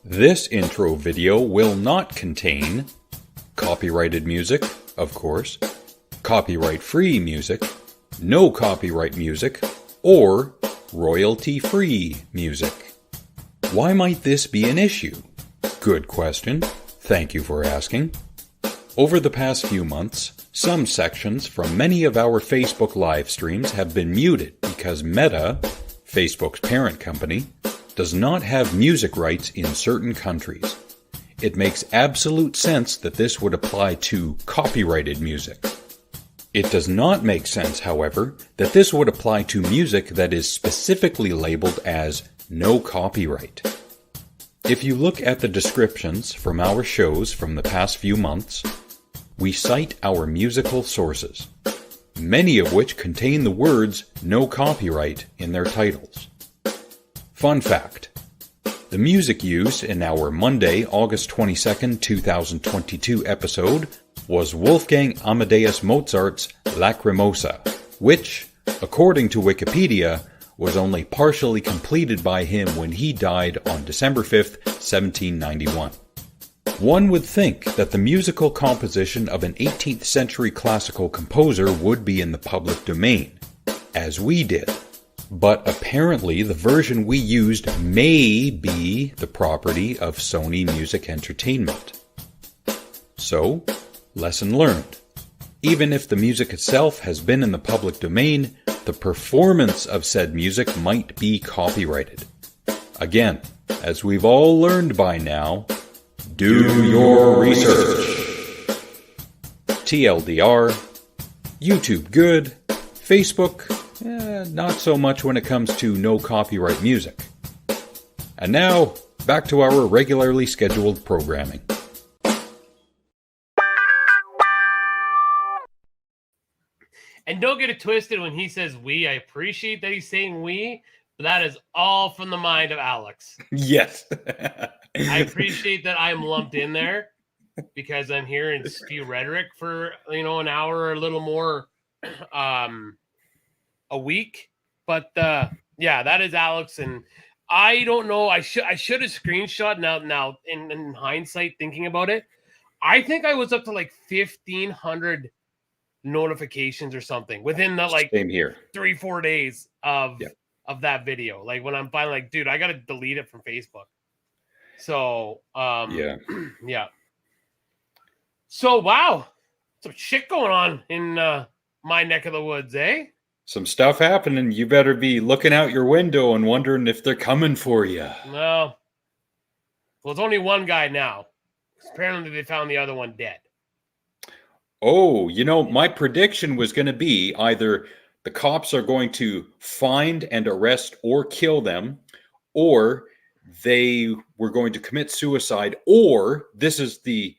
This intro video will not contain copyrighted music, of course, copyright-free music, no copyright music, or royalty-free music. Why might this be an issue? Good question. Thank you for asking. Over the past few months, some sections from many of our Facebook live streams have been muted because Meta, Facebook's parent company, does not have music rights in certain countries. It makes absolute sense that this would apply to copyrighted music. It does not make sense, however, that this would apply to music that is specifically labeled as no copyright. If you look at the descriptions from our shows from the past few months, we cite our musical sources, many of which contain the words no copyright in their titles. Fun fact: the music used in our Monday, August 22nd, 2022 episode was Wolfgang Amadeus Mozart's Lacrimosa, which, according to Wikipedia, was only partially completed by him when he died on December 5th, 1791. One would think that the musical composition of an 18th century classical composer would be in the public domain, as we did. But apparently the version we used may be the property of Sony Music Entertainment. So, lesson learned. Even if the music itself has been in the public domain, the performance of said music might be copyrighted. Again, as we've all learned by now, do your research. TLDR, YouTube good, Facebook not so much when it comes to no copyright music. And now, back to our regularly scheduled programming. And don't get it twisted when he says we. I appreciate that he's saying we, but that is all from the mind of Alex. Yes. I appreciate that I'm lumped in there because I'm hearing spew rhetoric for, an hour or a little more a week. But yeah, that is Alex. And I don't know. I should have screenshot now in hindsight, thinking about it. I think I was up to like 1,500 notifications or something within the Same here. 3-4 days of that video. Like when I'm finally like, dude, I gotta delete it from Facebook. So yeah. So wow, some shit going on in my neck of the woods, eh? Some stuff happening. You better be looking out your window and wondering if they're coming for you. No. Well, it's only one guy now. Apparently they found the other one dead. Oh, my prediction was going to be either the cops are going to find and arrest or kill them, or they were going to commit suicide, or this is the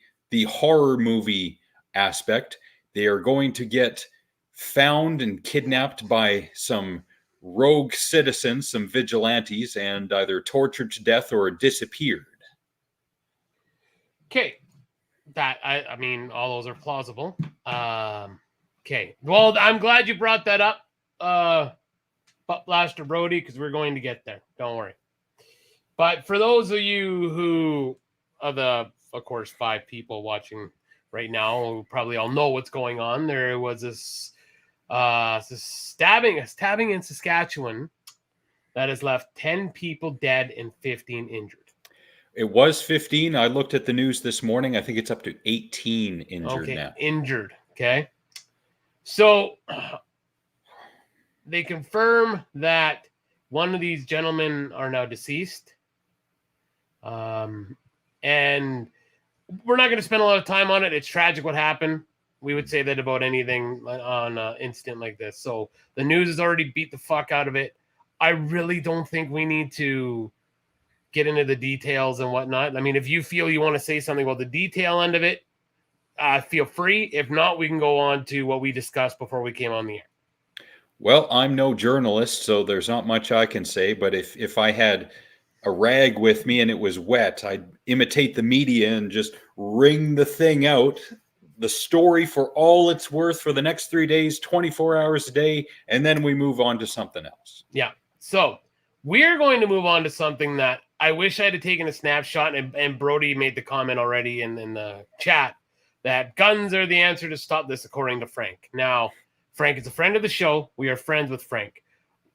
horror movie aspect. They are going to get found and kidnapped by some rogue citizens, some vigilantes, and either tortured to death or disappeared. Okay. That I mean, all those are plausible. Okay. Well, I'm glad you brought that up, Butt Blaster Brody, because we're going to get there. Don't worry. But for those of you who are of course, 5 people watching right now, who probably all know what's going on. There was this stabbing in Saskatchewan that has left 10 people dead and 15 injured. It was 15. I looked at the news this morning. I think it's up to 18 injured now. Injured. Okay. So they confirm that one of these gentlemen are now deceased. And we're not going to spend a lot of time on it. It's tragic what happened. We would say that about anything on an incident like this. So the news has already beat the fuck out of it. I really don't think we need to get into the details and whatnot. I mean, if you feel you want to say something about the detail end of it, feel free. If not, we can go on to what we discussed before we came on the air. Well, I'm no journalist, so there's not much I can say. But if I had a rag with me and it was wet, I'd imitate the media and just wring the thing out, the story for all it's worth for the next 3 days, 24 hours a day, and then we move on to something else. Yeah. So we're going to move on to something that I wish I had taken a snapshot, and Brody made the comment already in the chat that guns are the answer to stop this, according to Frank. Now, Frank is a friend of the show. We are friends with Frank.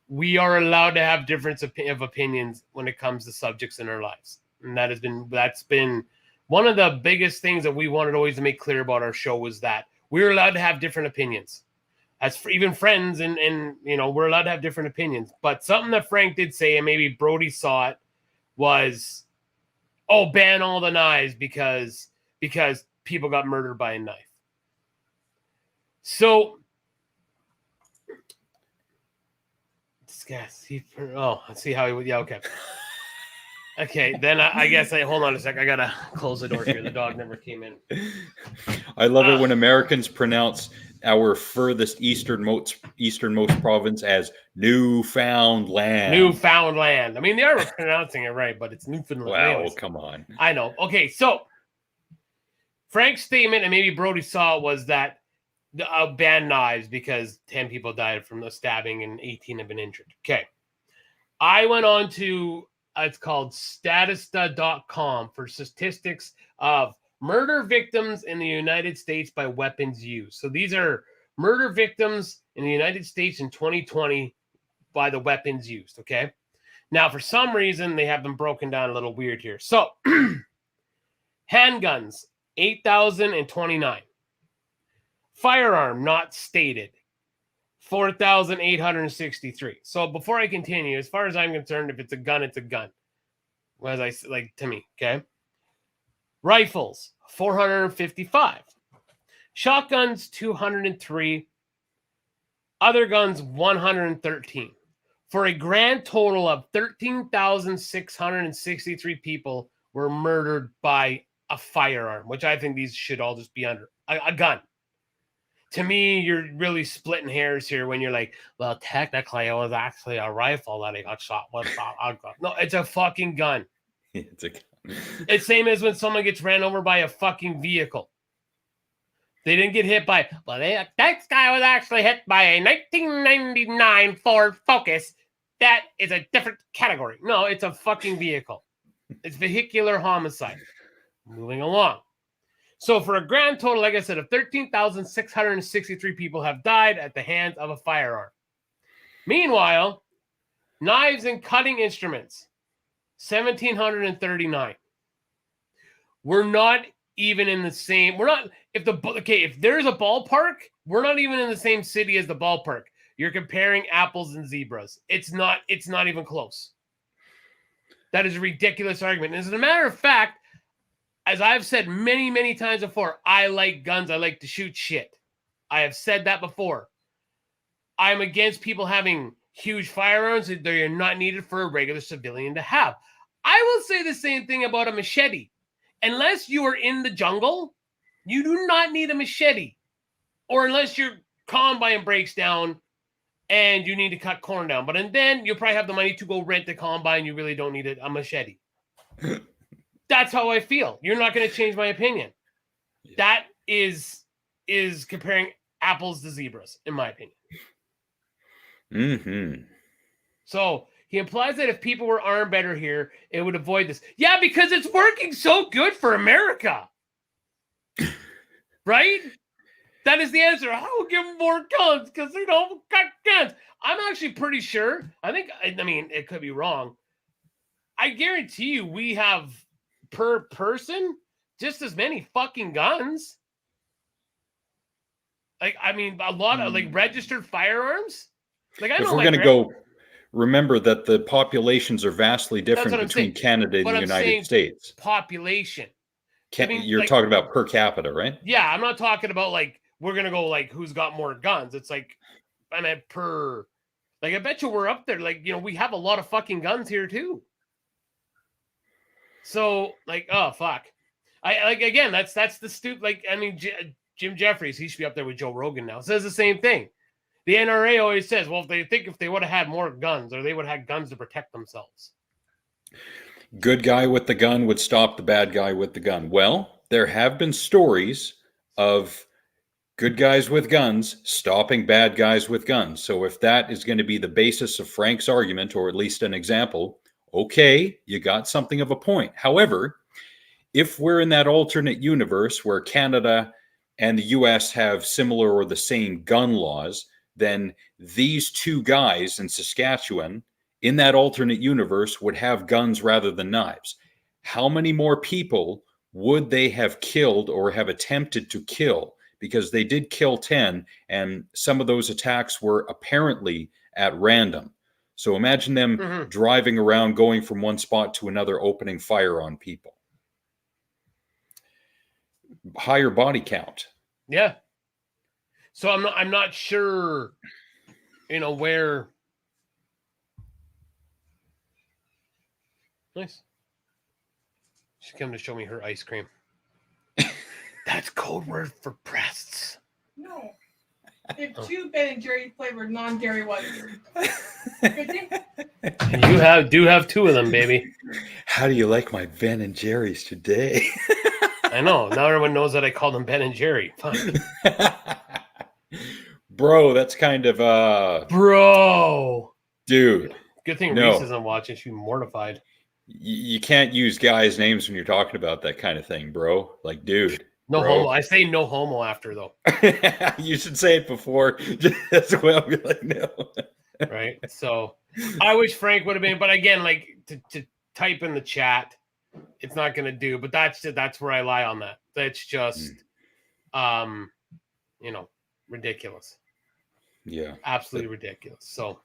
We are allowed to have difference of opinions when it comes to subjects in our lives. And that's been one of the biggest things that we wanted always to make clear about our show, was that we're allowed to have different opinions. As for even friends, and we're allowed to have different opinions. But something that Frank did say, and maybe Brody saw it, was, ban all the knives because people got murdered by a knife. So let's see how he would. Yeah, okay. Okay, then I guess hold on a sec. I gotta close the door here. The dog never came in. I love it when Americans pronounce our furthest easternmost province as Newfoundland. Newfoundland. I mean, they are pronouncing it right, but it's Newfoundland. Wow, Anyways, come on. I know. Okay, so Frank's statement, and maybe Brody saw it, was that ban knives because 10 people died from the stabbing and 18 have been injured. Okay. I went on to, it's called statista.com for statistics of murder victims in the United States by weapons used. So these are murder victims in the United States in 2020 by the weapons used. Okay. Now, for some reason, they have them broken down a little weird here. So handguns, 8,029. Firearm not stated, 4,863. So before I continue, as far as I'm concerned, if it's a gun, it's a gun. As I like to me, okay? Rifles, 455. Shotguns, 203. Other guns, 113. For a grand total of 13,663 people were murdered by a firearm, which I think these should all just be under a gun. To me, you're really splitting hairs here when you're like, well, technically, it was actually a rifle that he got shot with. No, it's a fucking gun. It's a gun. It's same as when someone gets ran over by a fucking vehicle. They didn't get hit by, that guy was actually hit by a 1999 Ford Focus. That is a different category. No, it's a fucking vehicle. It's vehicular homicide. Moving along. So for a grand total, like I said, of 13,663 people have died at the hands of a firearm. Meanwhile, knives and cutting instruments, 1,739. We're not even in the same. We're not. If there's a ballpark, we're not even in the same city as the ballpark. You're comparing apples and zebras. It's not even close. That is a ridiculous argument. As a matter of fact, as I've said many, many times before, I like guns. I like to shoot shit. I have said that before. I'm against people having huge firearms that they are not needed for a regular civilian to have. I will say the same thing about a machete. Unless you are in the jungle, you do not need a machete. Or unless your combine breaks down and you need to cut corn down. But then you'll probably have the money to go rent the combine. You really don't need a machete. That's how I feel. You're not going to change my opinion. Yeah. That is comparing apples to zebras, in my opinion. Mm-hmm. So he implies that if people were armed better here, it would avoid this. Yeah, because it's working so good for America. Right? That is the answer. I will give them more guns because they don't got guns. I'm actually pretty sure. I mean, it could be wrong. I guarantee you we have per person just as many fucking guns. Like, I mean, a lot of registered firearms. Like, if we're going to go, remember that the populations are vastly different between Canada and the United States. Population. You're talking about per capita, right? Yeah, I'm not talking about we're going to go who's got more guns. It's I meant per, I bet you we're up there. We have a lot of fucking guns here too. So oh fuck, again, that's the stupid. Jim Jeffries, he should be up there with Joe Rogan now. Says the same thing. The NRA always says, well, if they would have had more guns, or they would have had guns to protect themselves. Good guy with the gun would stop the bad guy with the gun. Well, there have been stories of good guys with guns stopping bad guys with guns. So if that is going to be the basis of Frank's argument, or at least an example, Okay, you got something of a point. However, if we're in that alternate universe where Canada and the US have similar or the same gun laws, then these two guys in Saskatchewan in that alternate universe would have guns rather than knives. How many more people would they have killed or have attempted to kill? Because they did kill 10, and some of those attacks were apparently at random. So imagine them driving around, going from one spot to another, opening fire on people. Higher body count. Yeah. So I'm not sure, where. Nice. She's come to show me her ice cream. That's code word for breasts. No. They have 2 Ben and Jerry flavored non-dairy ones. You do have 2 of them, baby. How do you like my Ben and Jerry's today? I know. Now everyone knows that I call them Ben and Jerry. Fuck. Bro, that's kind of Bro. Dude. Good thing Reese isn't watching. She'd be mortified. You can't use guys' names when you're talking about that kind of thing, bro. Like, dude. No bro. homo. I say no homo after, though. You should say it before. That's why I'll be like, no. Right? So, I wish Frank would have been. But again, like, to type in the chat, it's not going to do. But that's where I lie on that. That's just, ridiculous. Yeah. Absolutely ridiculous. So.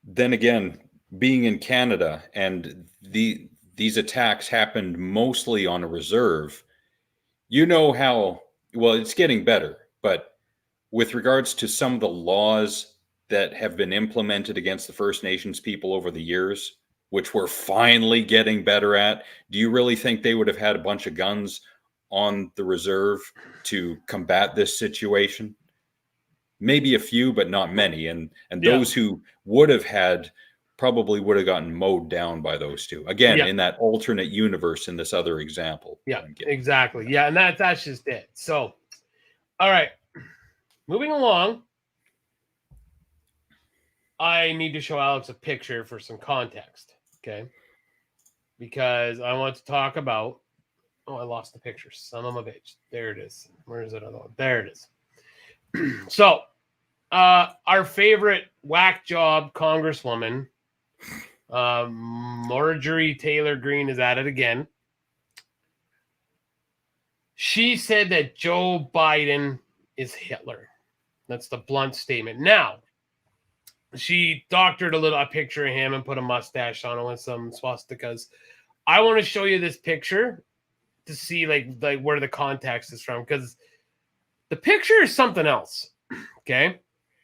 Then again, being in Canada and these attacks happened mostly on a reserve, you know how, well, it's getting better, but with regards to some of the laws that have been implemented against the First Nations people over the years, which we're finally getting better at, do you really think they would have had a bunch of guns on the reserve to combat this situation? Maybe a few, but not many. And those who would have had probably would have gotten mowed down by those two. Again, in that alternate universe in this other example. Yeah, exactly. Yeah, and that's just it. So, all right. Moving along. I need to show Alex a picture for some context, okay? Because I want to talk about... Oh, I lost the picture. Son of a bitch. There it is. Where is it? There it is. So, our favorite whack job congresswoman... Marjorie Taylor Greene is at it again. She said that Joe Biden is Hitler. That's the blunt statement. Now, she doctored a picture of him and put a mustache on it with some swastikas. I want to show you this picture to see like where the context is from, because the picture is something else. Okay.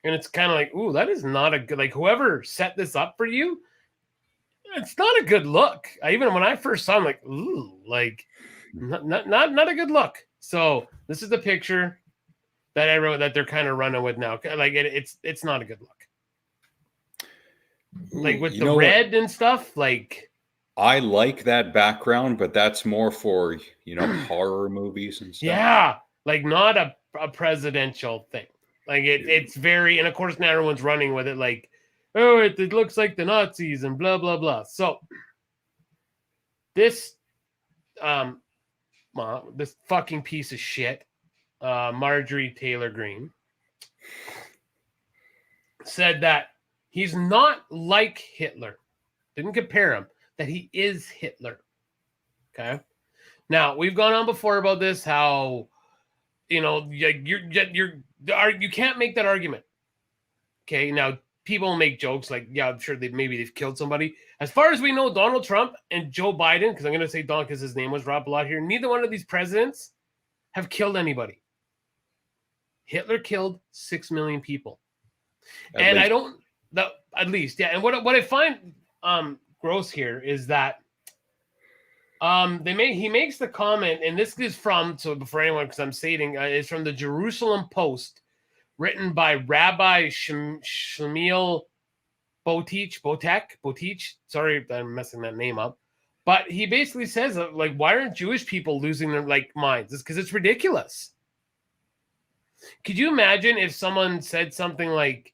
And it's kind of like, ooh, that is not a good, like whoever set this up for you, it's not a good look. Even when I first saw him, like, ooh, like not a good look. So this is the picture that I wrote that they're kind of running with now. Like it's not a good look. Like with the red and stuff. Like I like that background, but that's more for horror movies and stuff. Yeah, like not a presidential thing. Like it's very, and of course now everyone's running with it. Like, oh, it looks like the Nazis and blah, blah, blah. So this, this fucking piece of shit, Marjorie Taylor Greene, said that he's not like Hitler. Didn't compare him, that he is Hitler. Okay. Now, we've gone on before about this, how, you can't make that argument. Okay. Now, people make jokes like, yeah, I'm sure they've killed somebody. As far as we know, Donald Trump and Joe Biden, because I'm going to say Don because his name was dropped a lot here, neither one of these presidents have killed anybody. Hitler killed 6 million people. At least. And what I find gross here is that he makes the comment, and this is from, so before anyone, because I'm stating, it's from the Jerusalem Post, written by Rabbi Shmuel Boteach. Sorry if I'm messing that name up. But he basically says, like, why aren't Jewish people losing their minds? It's because it's ridiculous. Could you imagine if someone said something like,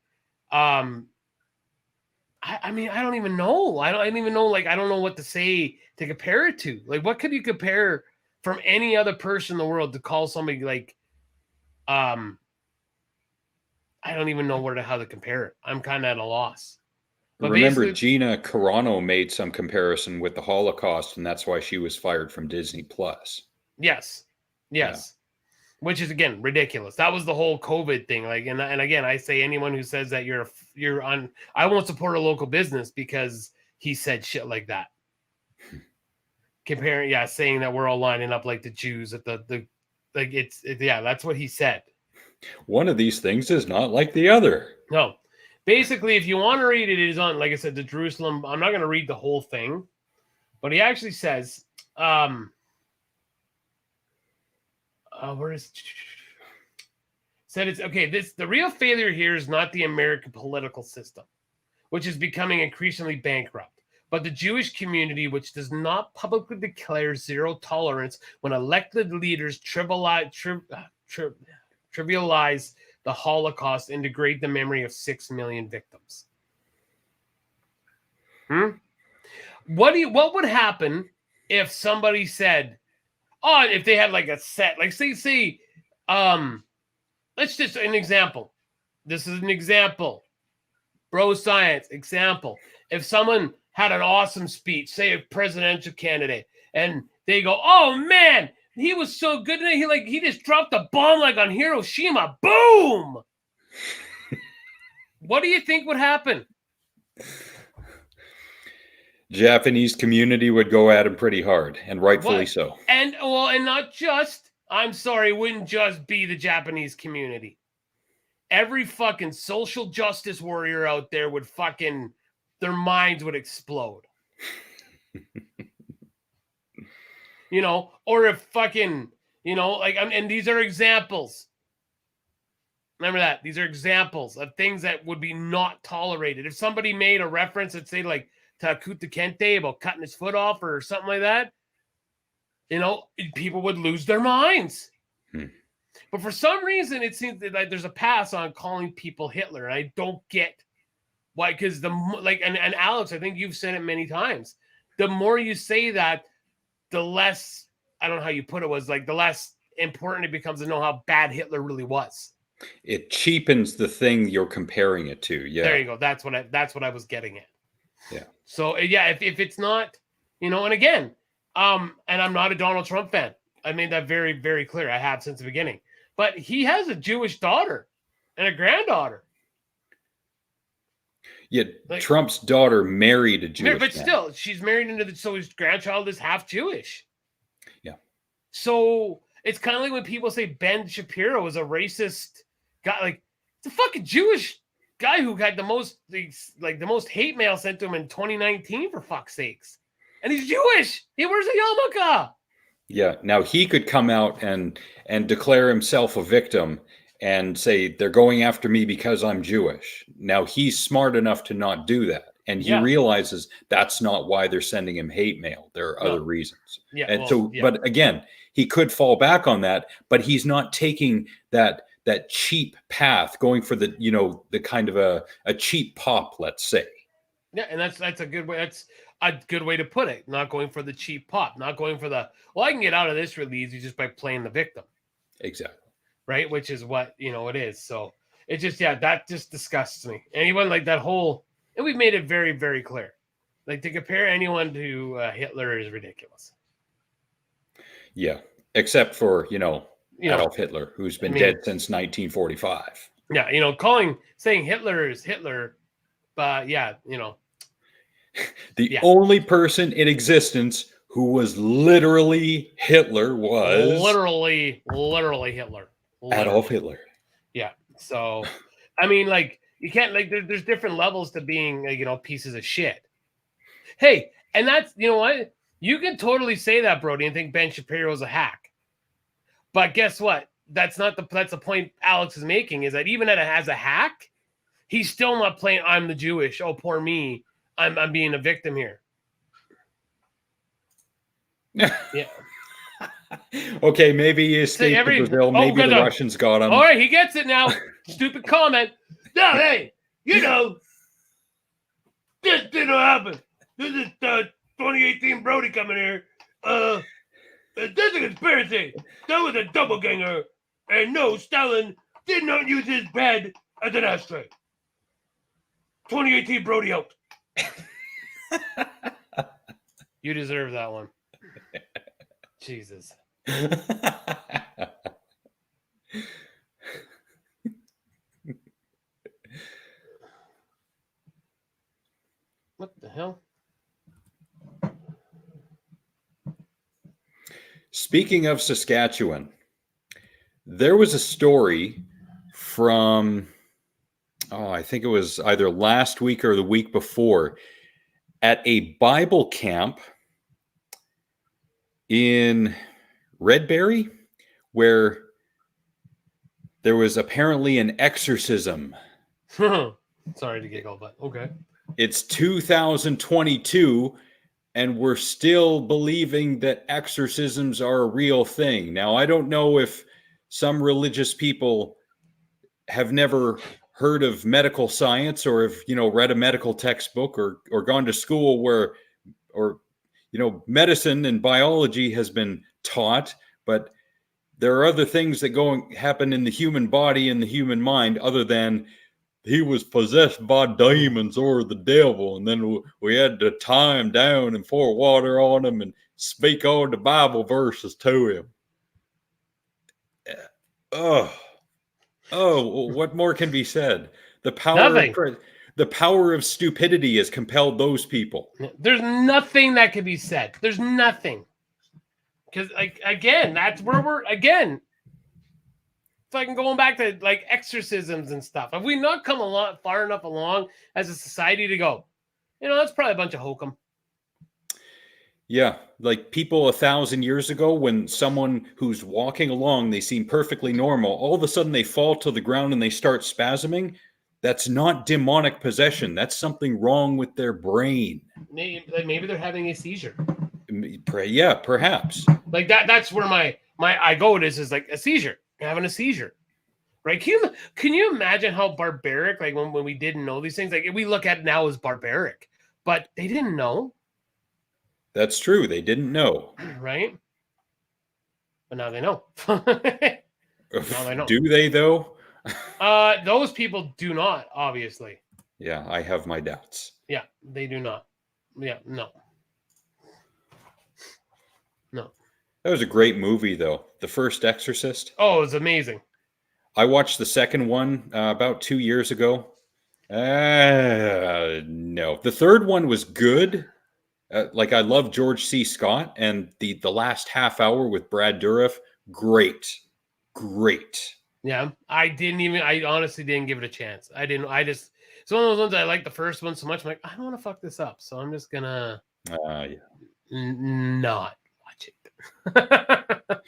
I mean, I don't even know. I don't even know. Like, I don't know what to say to compare it to. Like, what could you compare from any other person in the world to call somebody like, I don't even know how to compare it. I'm kind of at a loss. But Remember, basically, Gina Carano made some comparison with the Holocaust, and that's why she was fired from Disney Plus. yes. Which is, again, ridiculous. That was the whole COVID thing. Like, and again, I say anyone who says that you're on, I won't support a local business because he said shit like that. Comparing, saying that we're all lining up like the Jews at the like that's what he said. One of these things is not like the other. No. Basically, if you want to read it, it is on, like I said, the Jerusalem. I'm not going to read the whole thing, but he actually says, where is said it's okay. The real failure here is not the American political system, which is becoming increasingly bankrupt, but the Jewish community, which does not publicly declare zero tolerance when elected leaders trivialize the Holocaust and degrade the memory of 6 million victims. What would happen if somebody said, oh, if they had like a set, like say, let's just an example. This is an example. Bro science example. If someone had an awesome speech, say a presidential candidate, and they go, oh man, he was so good. He just dropped a bomb like on Hiroshima. Boom. What do you think would happen? Japanese community would go at him pretty hard, and rightfully so. And not just, I'm sorry, it wouldn't just be the Japanese community. Every fucking social justice warrior out there would fucking, their minds would explode. Or if fucking, and these are examples. Remember that. These are examples of things that would be not tolerated. If somebody made a reference that say like Takuta Kente about cutting his foot off or something like that, people would lose their minds. But for some reason, it seems that there's a pass on calling people Hitler. And I don't get why, because and Alex, I think you've said it many times. The more you say that, the less, I don't know how you put it, was like the less important it becomes to know how bad Hitler really was. It cheapens the thing you're comparing it to. Yeah. There you go. That's what I was getting at. Yeah. So if it's not, and again, and I'm not a Donald Trump fan. I made that very, very clear. I have since the beginning. But he has a Jewish daughter and a granddaughter. Yet Trump's daughter married a Jewish but man. Still, she's married so his grandchild is half Jewish. Yeah. So it's kind of like when people say Ben Shapiro is a racist guy. Like, it's a fucking Jewish guy who had the most hate mail sent to him in 2019, for fuck's sakes. And he's Jewish. He wears a yarmulke. Yeah. Now he could come out and declare himself a victim and say they're going after me because I'm Jewish. Now he's smart enough to not do that. And he realizes that's not why they're sending him hate mail. There are other reasons. Yeah. And but again, he could fall back on that, but he's not taking that cheap path, going for the, the kind of a cheap pop, let's say. Yeah. And that's a good way. That's a good way to put it. Not going for the cheap pop, not going for I can get out of this really easy just by playing the victim. Exactly. Right. Which is what, it is. So it just, that just disgusts me. Anyone like that whole, and we've made it very, very clear. Like, to compare anyone to Hitler is ridiculous. Yeah. Except for, Adolf Hitler, who's been dead since 1945. Yeah. Saying Hitler is Hitler. But the only person in existence who was literally Hitler was literally Hitler. Adolf Hitler. Yeah. So, I mean, you can't, there's different levels to being, pieces of shit. Hey, and that's, what? You can totally say that, Brody, and think Ben Shapiro is a hack. But guess what? That's the point Alex is making, is that even as a hack, he's still not playing, I'm the Jewish. Oh, poor me. I'm being a victim here. Yeah. Okay, maybe he escaped to Brazil. Maybe the Russians got him. All right, he gets it now. Stupid comment. No, hey, This didn't happen. This is 2018 Brody coming here. This is a conspiracy. That was a doppelganger. And no, Stalin did not use his bed as an ashtray. 2018 Brody out. You deserve that one. Jesus. What the hell? Speaking of Saskatchewan, there was a story from, I think it was either last week or the week before, at a Bible camp in Redberry, where there was apparently an exorcism. Sorry to giggle, but okay. It's 2022, and we're still believing that exorcisms are a real thing. Now, I don't know if some religious people have never heard of medical science, or have, read a medical textbook, or gone to school where, medicine and biology has been taught, but there are other things that happen in the human body and the human mind other than he was possessed by demons or the devil, and then we had to tie him down and pour water on him and speak all the Bible verses to him. What more can be said? The power of stupidity has compelled those people. There's nothing that can be said. There's nothing. Because, again, that's where we're, fucking going back to, exorcisms and stuff. Have we not come far enough along as a society to go, that's probably a bunch of hokum. Yeah, like people 1,000 years ago, when someone who's walking along, they seem perfectly normal, all of a sudden they fall to the ground and they start spasming. That's not demonic possession. That's something wrong with their brain. Maybe they're having a seizure. Yeah, perhaps. That's where my I go is like a seizure. You're having a seizure. Right? Can you imagine how barbaric, when we didn't know these things? We look at it now as barbaric, but they didn't know. That's true. They didn't know. Right? But now they know. Now they know. Do they, though? Those people do not, obviously. Yeah, I have my doubts. Yeah, they do not. Yeah, no. No. That was a great movie, though. The first Exorcist. Oh, it was amazing. I watched the second one about 2 years ago. No. The third one was good. I love George C. Scott, and the last half hour with Brad Dourif, great. Yeah, I honestly didn't give it a chance. It's one of those ones I like the first one so much. I'm like, I don't want to fuck this up, so I'm just gonna not watch it.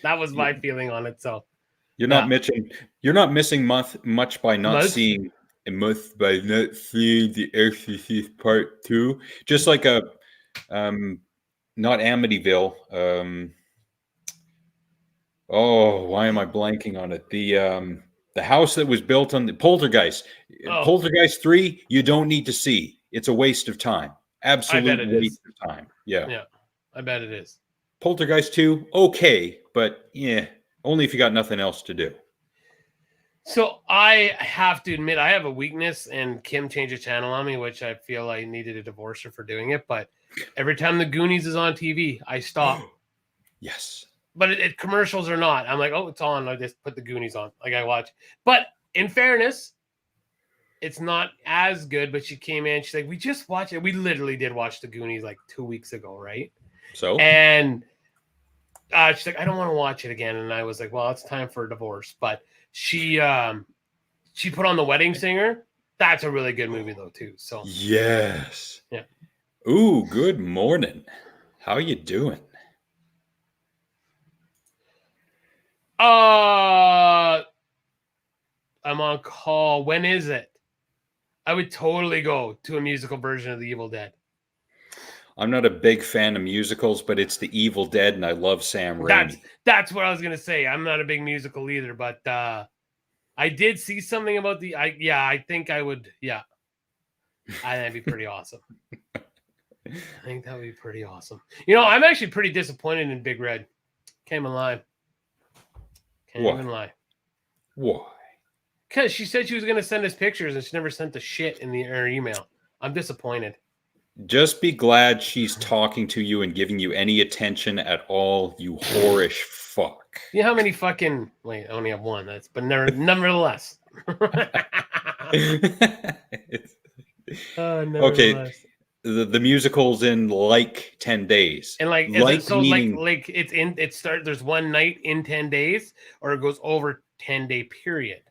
That was my feeling on it. So you're not missing much by not seeing The Exorcist Part 2. Just like not Amityville. Why am I blanking on it? The house that was built on the Poltergeist. Poltergeist 3, you don't need to see. It's a waste of time. Absolute waste of time. Yeah. Yeah. I bet it is. Poltergeist 2, okay, but yeah, only if you got nothing else to do. So I have to admit, I have a weakness, and Kim changed the channel on me, which I feel I needed a divorce her for doing it. But every time the Goonies is on TV, I stop. Yes. But commercials or not, I'm like, oh, it's on. I just put the Goonies on. I watch. But in fairness, it's not as good. But she came in. She's like, we just watched it. We literally did watch the Goonies 2 weeks ago, right? So? And she's like, I don't want to watch it again. And I was like, well, it's time for a divorce. But she put on The Wedding Singer. That's a really good movie, though, too. So yes. Yeah. Ooh, good morning. How you doing? I'm on call. When is it? I would totally go to a musical version of The Evil Dead. I'm not a big fan of musicals, but it's The Evil Dead, and I love Sam Raimi. That's what I was gonna say. I'm not a big musical either, but I did see something about I think I would. Yeah. I think that'd be pretty awesome. I think that would be pretty awesome. You know, I'm actually pretty disappointed in Big Red. Can't even lie. Can't Why? even lie. Why? Because she said she was going to send us pictures and she never sent the shit in her email. I'm disappointed. Just be glad she's talking to you and giving you any attention at all, you whorish fuck. You know how many fucking... Wait, I only have one. Nevertheless. Okay, the musical's in like 10 days. And like, meaning, there's one night in 10 days, or it goes over 10-day period.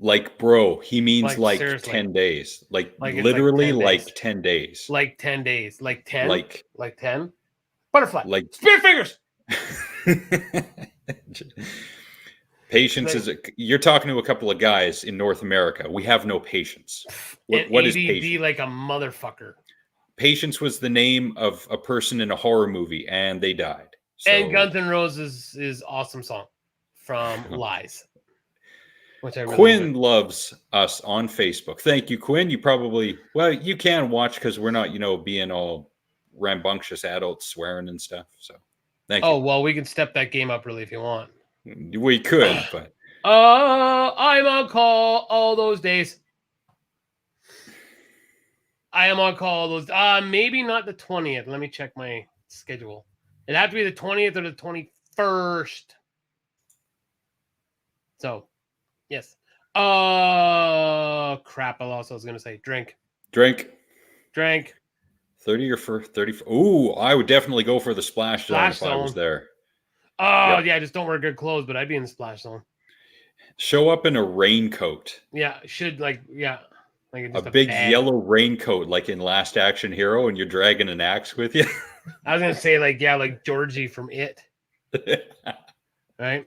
Like, bro, he means like seriously. 10 days. Like literally like 10 days. Like 10 days. Like 10? Like 10? Butterfly. Like Spirit fingers. Patience is you're talking to a couple of guys in North America. We have no patience. What is patience? Like a motherfucker. Patience was the name of a person in a horror movie, and they died. So... And Guns N' Roses is awesome song from Lies. Which I really Quinn loves us on Facebook. Thank you, Quinn. You can watch because we're not, being all rambunctious adults swearing and stuff. So thank you. Oh, well, we can step that game up really if you want. We could, but I'm on call all those days. I am on call all those. Maybe not the 20th. Let me check my schedule. It'd have to be the 20th or the 21st. So, yes. Crap. I was going to say drink. 30 or 30. Ooh, I would definitely go for the splash zone if I was there. Oh, yeah. Just don't wear good clothes, but I'd be in the splash zone. Show up in a raincoat. Yeah. Like a big yellow raincoat, like in Last Action Hero, and you're dragging an axe with you. I was going to say, like Georgie from It. Right?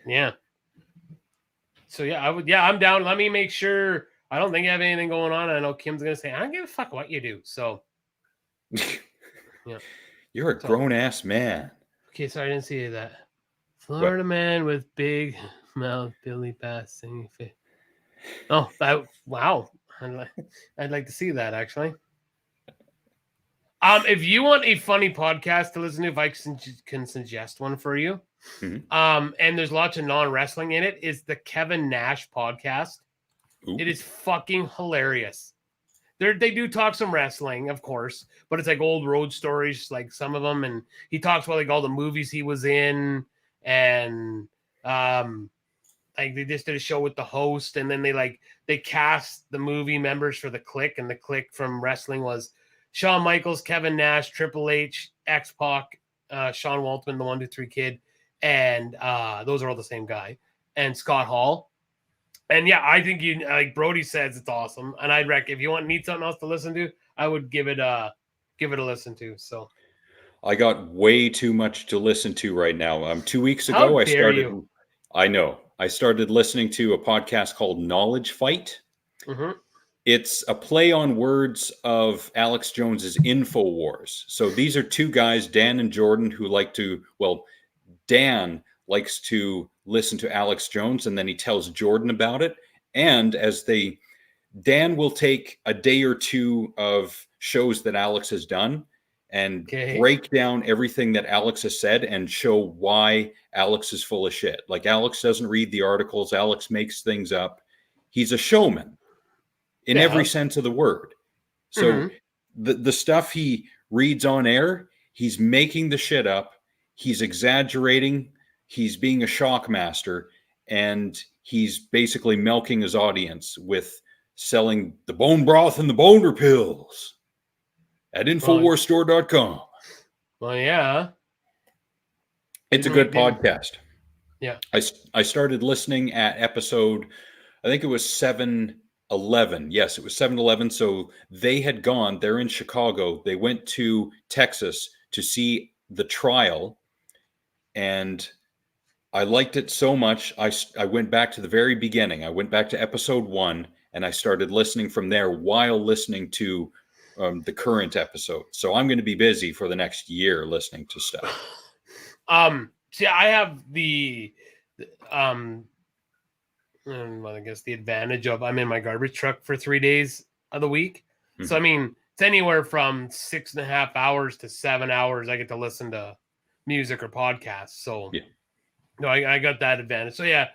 Yeah. So, yeah, I'm down. Let me make sure. I don't think I have anything going on. I know Kim's going to say, I don't give a fuck what you do. So, yeah. You're a grown-ass man. Okay, sorry, I didn't see that. Florida man with big mouth, Billy Bass singing fish. Oh, wow. I'd like to see that, actually. If you want a funny podcast to listen to, if I can suggest one for you, and there's lots of non-wrestling in it, is the Kevin Nash podcast. Ooh. It is fucking hilarious. They do talk some wrestling, of course, but it's like old road stories, like some of them, and he talks about like all the movies he was in, and like they just did a show with the host, and then they cast the movie members for the Clique, and the Clique from wrestling was Shawn Michaels, Kevin Nash, Triple H, X-Pac, Sean Waltman, the 1, 2, 3 Kid, and those are all the same guy, and Scott Hall. And yeah, I think like Brody says, it's awesome. And I'd if you need something else to listen to, I would give it a listen to. So I got way too much to listen to right now. 2 weeks ago, I started listening to a podcast called Knowledge Fight. Mm-hmm. It's a play on words of Alex Jones's InfoWars. So these are two guys, Dan and Jordan, who Dan likes to listen to Alex Jones, and then he tells Jordan about it. And Dan will take a day or two of shows that Alex has done and break down everything that Alex has said and show why Alex is full of shit. Like, Alex doesn't read the articles. Alex makes things up. He's a showman in every sense of the word. So the stuff he reads on air, he's making the shit up. He's exaggerating. He's being a shock master, and he's basically milking his audience with selling the bone broth and the boner pills at InfoWarsStore.com. Well, yeah. It's a good podcast. Yeah. I started listening at episode, I think it was 711. Yes, it was 711. So they had gone, they're in Chicago. They went to Texas to see the trial, and I liked it so much, I went back to the very beginning. I went back to episode 1, and I started listening from there while listening to the current episode. So I'm going to be busy for the next year listening to stuff. See, I have the I guess the advantage of I'm in my garbage truck for 3 days of the week. Mhm. So I mean, it's anywhere from 6.5 hours to 7 hours. I get to listen to music or podcasts. So Yeah. no, I got that advantage. So yeah.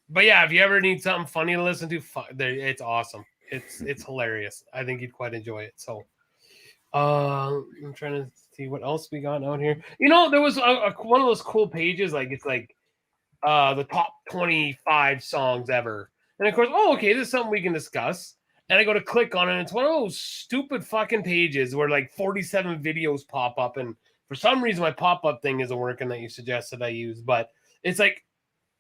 But yeah, if you ever need something funny to listen to, it's awesome. It's hilarious. I think you'd quite enjoy it. So I'm trying to see what else we got out here. You know, there was one of those cool pages, like it's like the top 25 songs ever. And of course, okay, this is something we can discuss. And I go to click on it, and it's one of those stupid fucking pages where like 47 videos pop up, and for some reason my pop-up thing isn't working that you suggested I use. But it's like,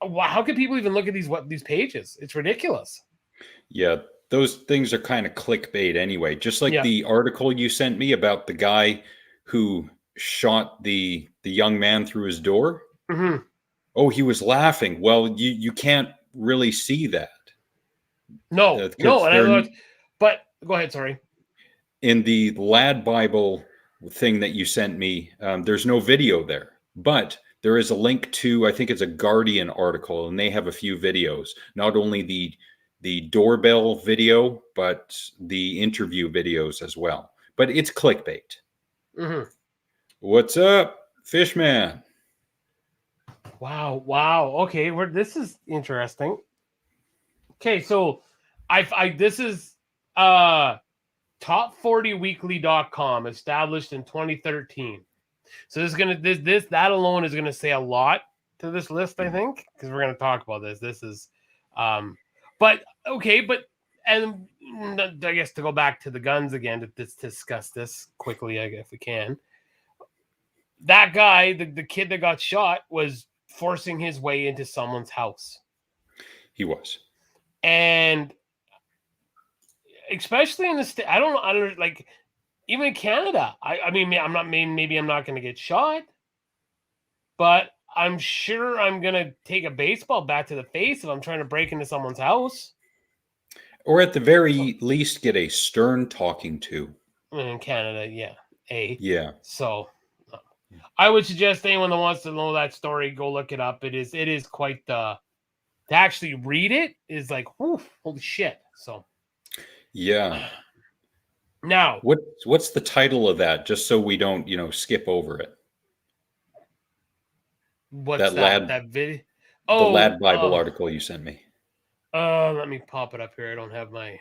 how can people even look at these pages? It's ridiculous. Yeah, those things are kind of clickbait anyway. Just like the article you sent me about the guy who shot the young man through his door. Mm-hmm. Oh, he was laughing. Well, you can't really see that. No. And but go ahead. Sorry. In the Lad Bible thing that you sent me, there's no video there, but there is a link to, I think it's a Guardian article, and they have a few videos. Not only the doorbell video, but the interview videos as well. But it's clickbait. Mm-hmm. What's up, Fishman? Wow. Okay, this is interesting. Okay, so this is top40weekly.com, established in 2013. So this is gonna that alone is gonna say a lot to this list, I think, because we're gonna talk about this. This is but and I guess to go back to the guns again to discuss this quickly, I guess, if we can. That guy, the kid that got shot, was forcing his way into someone's house. He was. And especially in the state, I don't like, even in Canada. I mean, maybe I'm not going to get shot, but I'm sure I'm going to take a baseball bat to the face if I'm trying to break into someone's house. Or at the very least, get a stern talking to. In Canada, yeah. Yeah. So I would suggest anyone that wants to know that story, go look it up. It is quite to actually read it is like, whew, holy shit. So yeah. Now, what's the title of that? Just so we don't, skip over it. What's that video? The Lad Bible article you sent me. Let me pop it up here. I don't have my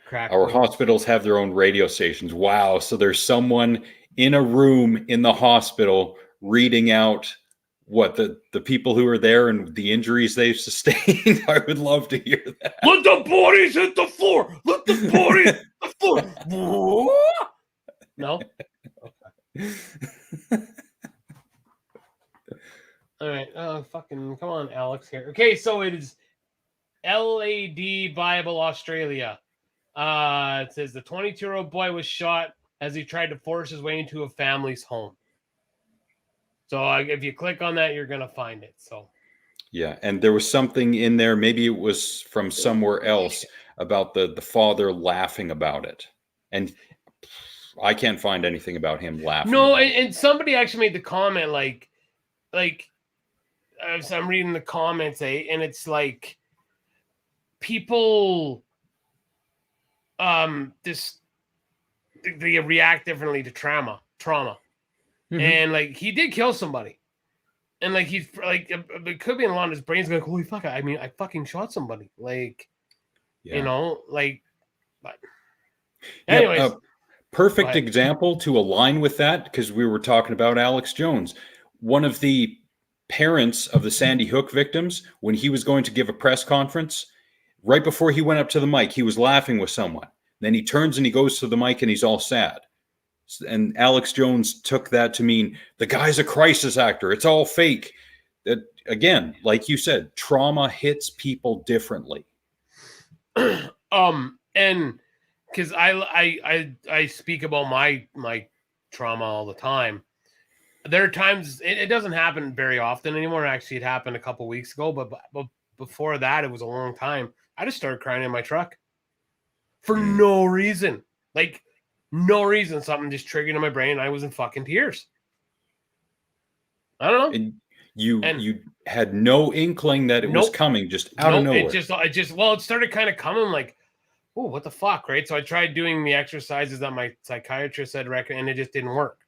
crack. Our hospitals have their own radio stations. Wow. So there's someone in a room in the hospital reading out what the people who are there and the injuries they've sustained. I would love to hear that. Let the bodies hit the floor. Let the bodies hit the floor. No? Okay. All right. Fucking come on, Alex here. Okay, so it is LAD Bible Australia. It says the 22-year-old boy was shot as he tried to force his way into a family's home. So if you click on that, you're going to find it. So yeah, and there was something in there, maybe it was from somewhere else, about the father laughing about it. And I can't find anything about him laughing. No, and somebody actually made the comment like I'm reading the comments, and it's like people they react differently to trauma. Mm-hmm. And like he did kill somebody. And like he's like it could be in a lot of his brain's like, holy fuck, I mean I fucking shot somebody. Like like but anyways. Perfect example to align with that, because we were talking about Alex Jones. One of the parents of the Sandy Hook victims, when he was going to give a press conference, right before he went up to the mic, he was laughing with someone. Then he turns and he goes to the mic and he's all sad. And Alex Jones took that to mean the guy's a crisis actor. It's all fake. That, again, like you said, trauma hits people differently. And because I speak about my trauma all the time. There are times it doesn't happen very often anymore. Actually, it happened a couple weeks ago, but before that, it was a long time. I just started crying in my truck for no reason. Like no reason. Something just triggered in my brain. I was in fucking tears. I don't know. And You had no inkling that it was coming, just out of nowhere. It started kind of coming like, oh, what the fuck, right? So I tried doing the exercises that my psychiatrist had recommended, and it just didn't work.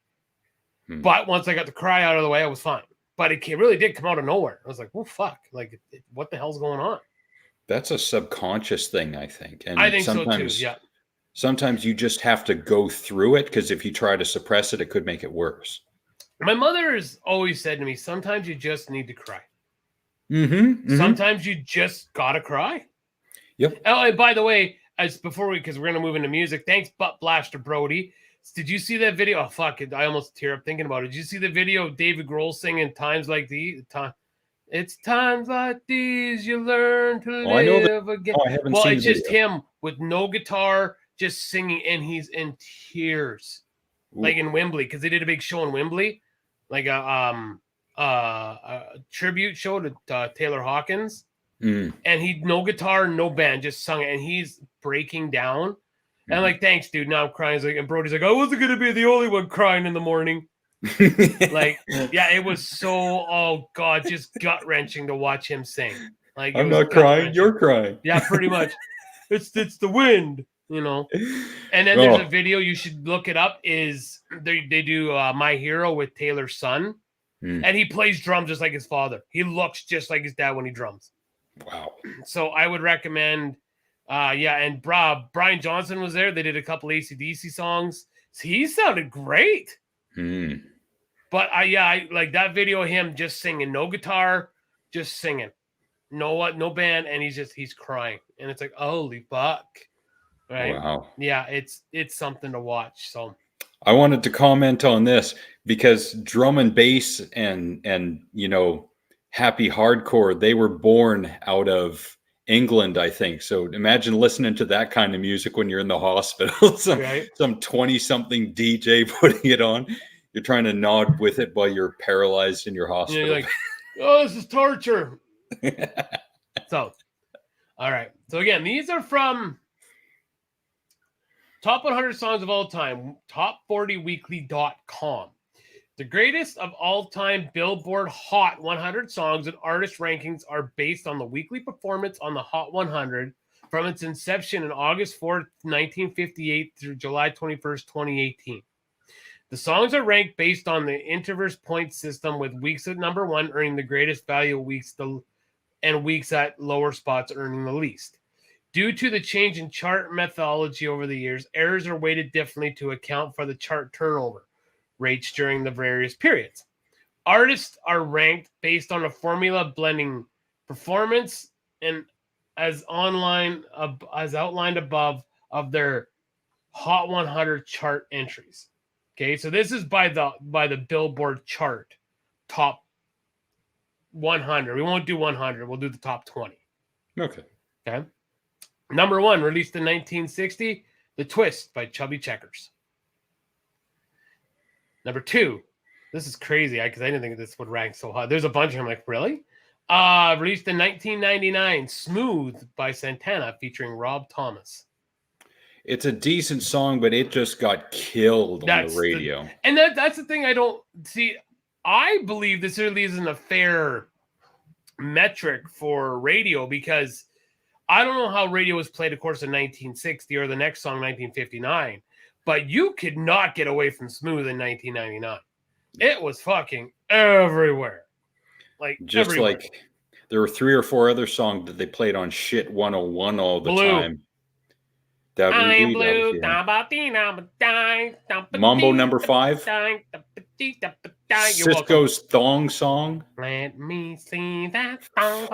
But once I got the cry out of the way, I was fine. But it really did come out of nowhere. I was like, oh, fuck. Like, what the hell's going on? That's a subconscious thing, I think. And I think so, too, yeah. Sometimes you just have to go through it, because if you try to suppress it, it could make it worse. My mother has always said to me, sometimes you just need to cry. Sometimes you just got to cry. Yep. Oh, and by the way, because we're going to move into music, thanks, Butt Blaster Brody. Did you see that video? Oh, fuck it. I almost tear up thinking about it. Did you see the video of David Grohl singing Times Like These? It's times like these you learn to live again. Oh, I haven't seen it's just him with no guitar, just singing, and he's in tears. Ooh. Like in Wembley, because they did a big show in Wembley, like a tribute show to Taylor Hawkins. And he no guitar, no band, just sung it, and he's breaking down. And I'm like, thanks, dude. Now I'm crying. And Brody's like, I wasn't gonna be the only one crying in the morning. Like, yeah, it was so, oh god, just gut wrenching to watch him sing. Like, I'm not crying, you're crying. Yeah, pretty much. It's the wind, you know. And then there's a video, you should look it up. Is they do My Hero with Taylor's son, and he plays drums just like his father. He looks just like his dad when he drums. Wow. So I would recommend. And Brian Johnson was there. They did a couple AC/DC songs. He sounded great. But I like that video of him just singing, no guitar, just singing, no band, and he's crying, and it's like, holy fuck, right? Wow. Yeah, it's something to watch. So I wanted to comment on this because drum and bass and happy hardcore, they were born out of England, I think. So imagine listening to that kind of music when you're in the hospital. Some 20-something DJ putting it on. You're trying to nod with it while you're paralyzed in your hospital. Yeah, you're like, oh, this is torture. So, all right. So again, these are from Top 100 Songs of All Time, top40weekly.com. The greatest of all time Billboard Hot 100 songs and artist rankings are based on the weekly performance on the Hot 100 from its inception in August 4th, 1958 through July 21st, 2018. The songs are ranked based on the inverse point system, with weeks at number one earning the greatest value weeks and weeks at lower spots earning the least. Due to the change in chart methodology over the years, errors are weighted differently to account for the chart turnover rates during the various periods. Artists are ranked based on a formula blending performance and as outlined above of their Hot 100 chart entries. Okay, so this is by the Billboard chart, top 100. We won't do 100. We'll do the top 20. Okay. Number one, released in 1960, The Twist by Chubby Checkers. Number two, this is crazy because I didn't think this would rank so high. There's a bunch of them. Like, really? Released in 1999, Smooth by Santana featuring Rob Thomas. It's a decent song, but it just got killed on the radio. That's the thing I don't see. I believe this really isn't a fair metric for radio because I don't know how radio was played, of course, in 1960 or the next song, 1959. But you could not get away from Smooth in 1999. It was fucking everywhere. Just everywhere. Like there were 3 or 4 other songs that they played on Shit 101 all the time. I'm blue. Mambo number 5. Cisco's Thong Song. Let me see that thong.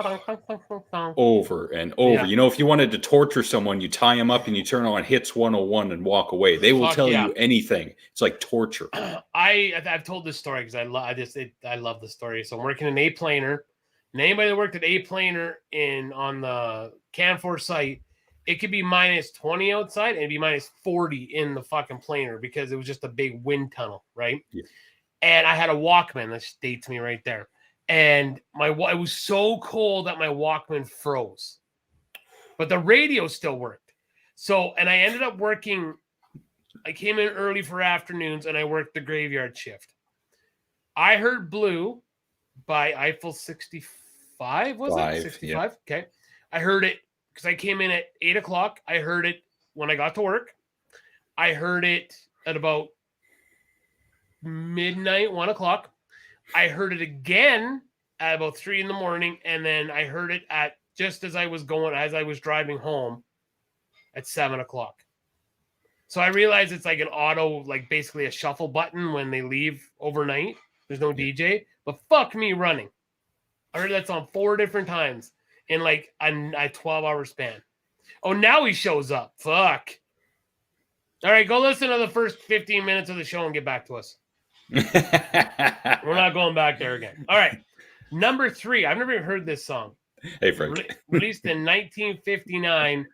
Over and over. Yeah. If you wanted to torture someone, you tie them up and you turn on Hits 101 and walk away. They will tell you anything. It's like torture. I've told this story because I love the story. So I'm working in A-planer. And anybody that worked at A-planer on the Canfor site, it could be minus 20 outside and it'd be minus 40 in the fucking planer because it was just a big wind tunnel, right? Yeah. And I had a Walkman. That dates me right there. And it was so cold that my Walkman froze. But the radio still worked. So, and I ended up working, I came in early for afternoons and I worked the graveyard shift. I heard Blue by Eiffel 65, was it? 65? Yep. Okay. I heard it because I came in at 8 o'clock. I heard it when I got to work. I heard it at about midnight, 1 o'clock. I heard it again at about 3 in the morning. And then I heard it at just as I was driving home at 7 o'clock. So I realized it's like an auto, like basically a shuffle button when they leave overnight. There's no DJ, but fuck me running. I heard that song 4 different times in like a 12-hour span. Oh, now he shows up. Fuck. All right, go listen to the first 15 minutes of the show and get back to us. We're not going back there again. All right. Number 3. I've never even heard this song. Hey, Frank. Released in 1959.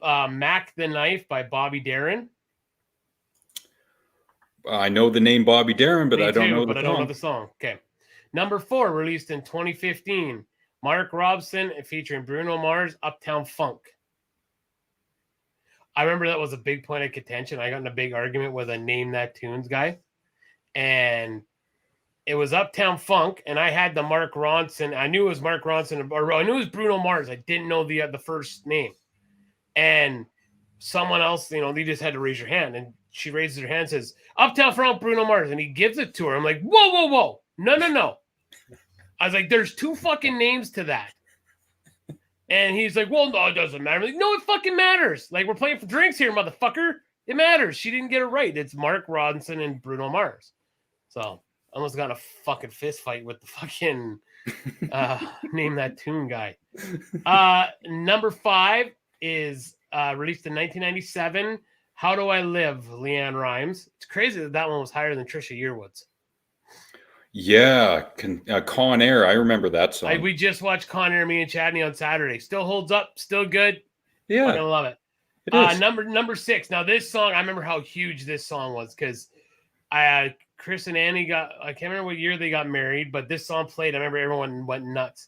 Mack the Knife by Bobby Darin. I know the name Bobby Darin, but I don't know the song. Okay. Number 4, released in 2015. Mark Robson featuring Bruno Mars, Uptown Funk. I remember that was a big point of contention. I got in a big argument with a Name That Tunes guy. And it was Uptown Funk, and I had the Mark Ronson. I knew it was Mark Ronson, or I knew it was Bruno Mars. I didn't know the first name. And someone else, they just had to raise your hand. And she raises her hand and says, Uptown Funk, Bruno Mars. And he gives it to her. I'm like, whoa. No. I was like, there's 2 fucking names to that. And he's like, well, no, it doesn't matter. I'm like, no, it fucking matters. Like, we're playing for drinks here, motherfucker. It matters. She didn't get it right. It's Mark Ronson and Bruno Mars. So I almost got a fucking fist fight with the fucking Name That Tune guy. Number 5 is released in 1997. How Do I Live, Leanne Rimes. It's crazy that one was higher than Trisha Yearwood's. Yeah, Con Air. I remember that song. We just watched Con Air, me and Chadney on Saturday. Still holds up, still good. Yeah, I love it. It is. Number 6. Now this song, I remember how huge this song was because Chris and Annie I can't remember what year they got married, but this song played. I remember everyone went nuts.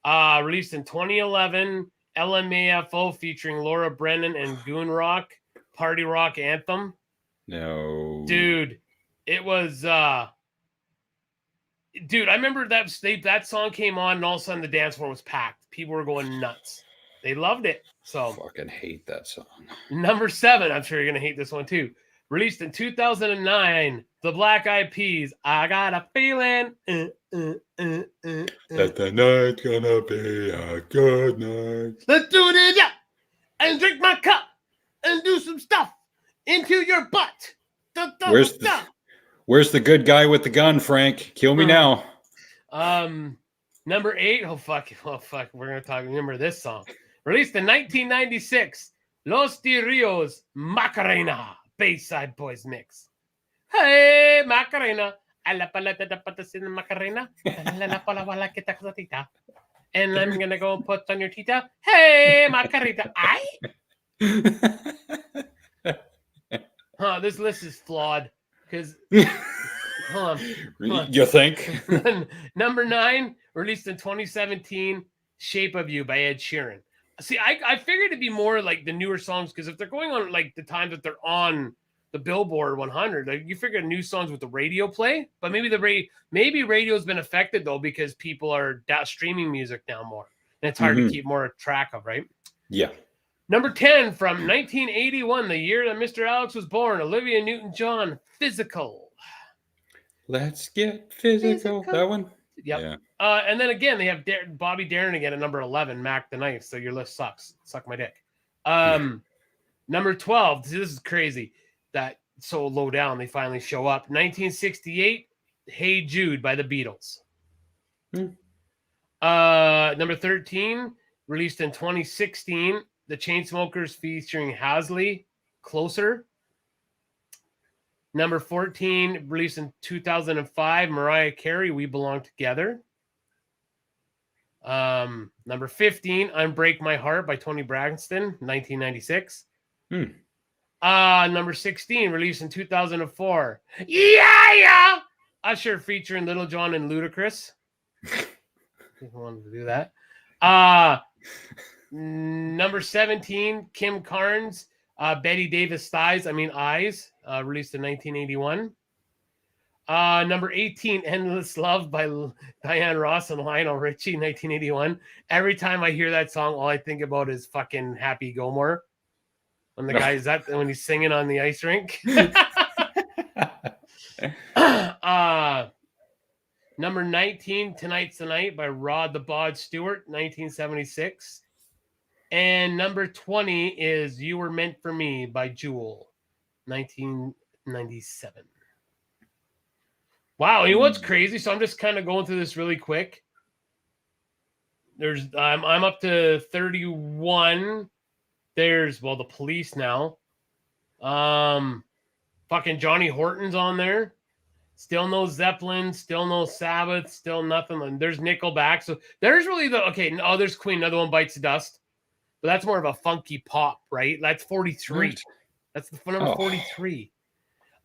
Released in 2011, LMAFO featuring Laura Brennan and Goon Rock, Party Rock Anthem. No. Dude, it was... Dude, I remember that song came on and all of a sudden the dance floor was packed. People were going nuts. They loved it. So I fucking hate that song. Number 7, I'm sure you're going to hate this one too. Released in 2009, The Black Eyed Peas, I Got a Feeling. That the night's gonna be a good night. Let's do it up and drink my cup and do some stuff into your butt. Where's the good guy with the gun, Frank? Kill me now. Number 8. Oh fuck. We're gonna talk. Remember this song? Released in 1996. Los Rios, Macarena, Bayside Boys Mix. Hey, Macarena. And I'm gonna go put on your tita. Hey, Macarena. This list is flawed. Because, hold on. You think? Number 9, released in 2017, Shape of You by Ed Sheeran. See, I figured it'd be more like the newer songs, because if they're going on like the time that they're on the Billboard 100, like you figure new songs with the radio play, but maybe radio's been affected though, because people are streaming music now more, and it's hard to keep more track of, right? Yeah. Number 10 from 1981, the year that Mr. Alex was born, Olivia Newton-John, Physical. Let's get physical. That one? Yep. Yeah. And then again, they have Bobby Darin again at number 11, Mack the Knife. So your list sucks. Suck my dick. Number 12, this is crazy. That so low down, they finally show up. 1968, Hey Jude by the Beatles. Number 13, released in 2016, The Chainsmokers featuring Halsey, Closer. Number 14, released in 2005, Mariah Carey, We Belong Together. Number 15, Unbreak My Heart by Toni Braxton, 1996. Number 16, released in 2004, Yeah! Usher featuring Little John and Ludacris. I wanted to do that. Number 17, Kim Carnes, Betty Davis Eyes, released in 1981. Number 18, Endless Love by Diane Ross and Lionel Richie, 1981. Every time I hear that song, all I think about is fucking Happy Gilmore. When the guy is when he's singing on the ice rink. Number 19, Tonight's the Night by Rod the Bod Stewart, 1976. And number 20 is You Were Meant for Me by Jewel, 1997. Wow, you know what's crazy? So I'm just kind of going through this really quick. I'm up to 31. There's the Police now. Fucking Johnny Horton's on there. Still no Zeppelin, still no Sabbath, still nothing. And there's Nickelback. So there's really there's Queen, another one, Bites the Dust. But that's more of a funky pop, right? That's 43. Right. That's the number 43.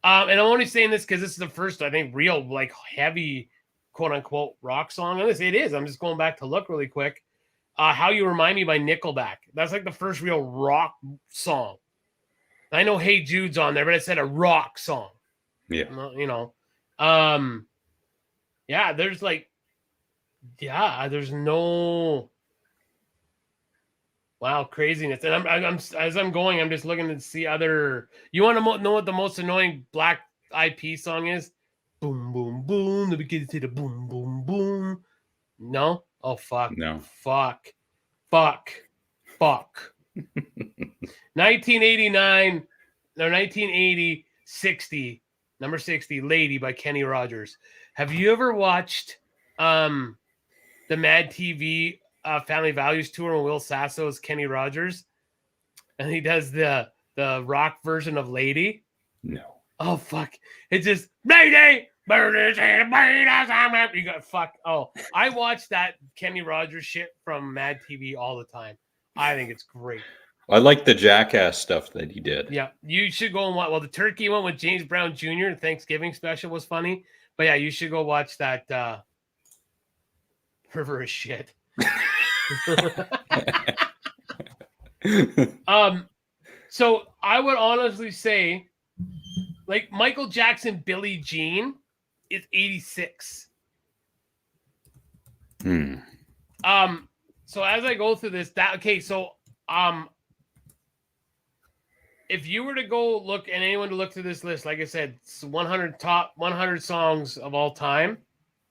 And I'm only saying this because this is the first, I think, real heavy, quote unquote, rock song on this. It is. I'm just going back to look really quick. How You Remind Me by Nickelback. That's like the first real rock song. I know Hey Jude's on there, but I said a rock song. Yeah. There's no craziness. And I'm as I'm going, I'm just looking to see other. You want to know what the most annoying Black Eyed Peas song is? Boom, boom, boom. The beginning to the boom, boom, boom. No? Oh, fuck. No. Fuck. 1980, 60. Number 60, Lady by Kenny Rogers. Have you ever watched the Mad TV Family Values Tour when Will Sasso is Kenny Rogers? And he does the rock version of Lady? No. Oh, fuck. It's just, Lady! You got fuck. Oh, I watch that Kenny Rogers shit from Mad TV all the time. I think it's great. I like the Jackass stuff that he did. Yeah, you should go and watch. Well, the turkey one with James Brown Jr. The Thanksgiving special was funny. But yeah, you should go watch that river of shit. So I would honestly say, like Michael Jackson, Billie Jean is 86. So as I go through this, if you were to go look and anyone to look through this list, like I said, it's 100 top 100 songs of all time,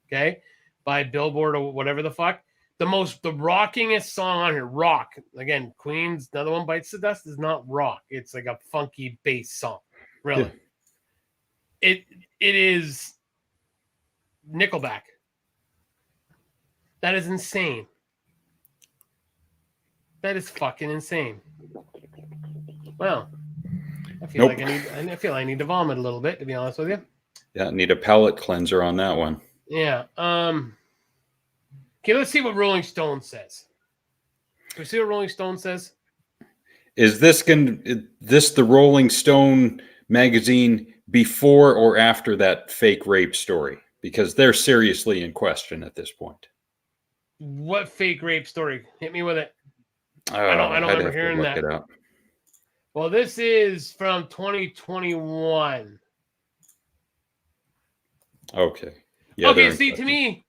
okay, by Billboard or whatever the fuck. The rockingest song on here, rock. Again, Queen's Another One Bites the Dust is not rock. It's like a funky bass song, really. Yeah. It is Nickelback. That is insane. That is fucking insane. Well, I feel like I need to vomit a little bit, to be honest with you. Yeah, need a palate cleanser on that one. Yeah. Okay, let's see what Rolling Stone says. Can we see what Rolling Stone says? Is this the Rolling Stone magazine before or after that fake rape story? Because they're seriously in question at this point. What fake rape story? Hit me with it. I don't remember hearing that. It up. Well, this is from 2021. Okay. Yeah, okay, see, to me,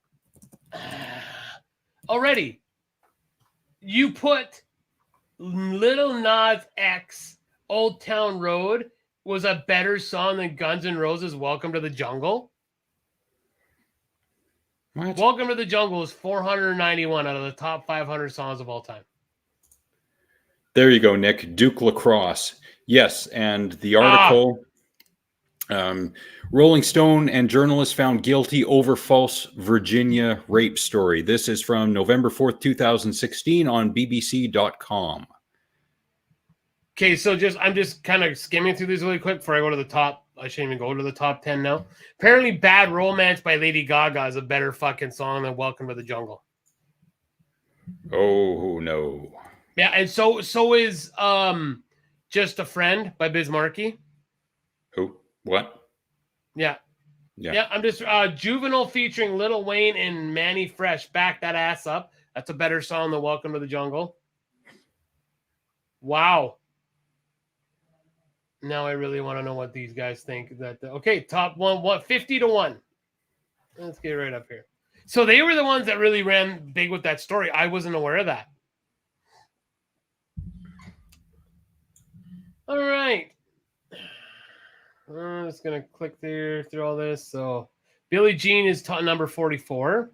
already, you put Lil Nas X, Old Town Road, was a better song than Guns N' Roses' Welcome to the Jungle. What? Welcome to the Jungle is 491 out of the top 500 songs of all time. There you go, Nick. Duke Lacrosse. Yes, and the article, Rolling Stone and journalists found guilty over false Virginia rape story. This is from November 4th, 2016 on BBC.com. Okay, so I'm just kind of skimming through these really quick before I go to the top. I shouldn't even go to the top 10 now. Apparently, Bad Romance by Lady Gaga is a better fucking song than Welcome to the Jungle. Oh, no. Yeah, and so is Just a Friend by Biz Markie. Who? What? Yeah, I'm just Juvenile featuring Lil Wayne and Manny Fresh. Back That Ass Up. That's a better song than Welcome to the Jungle. Wow. Now I really want to know what these guys think. Okay, top one, what 50-1. Let's get right up here. So they were the ones that really ran big with that story. I wasn't aware of that. All right. I'm just gonna click through all this. So Billie Jean is number 44.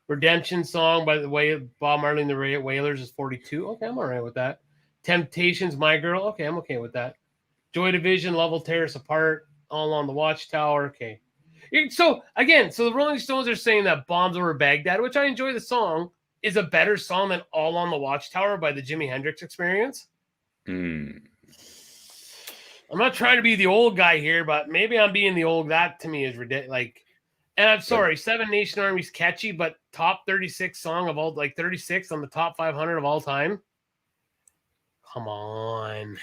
Redemption Song by the way Bob Marley and the Wailers is 42. Okay, I'm all right with that. Temptations, My Girl. Okay, I'm okay with that. Joy Division, Love Will Tear Us Apart, All Along the Watchtower. Okay. So the Rolling Stones are saying that Bombs Over Baghdad, which I enjoy the song, is a better song than All on the Watchtower by the Jimi Hendrix Experience. Mm. I'm not trying to be the old guy here, but maybe I'm being the old. That to me is ridiculous. Like, and I'm sorry, Seven Nation Army's catchy, but top 36 song of all, like 36 on the top 500 of all time. Come on.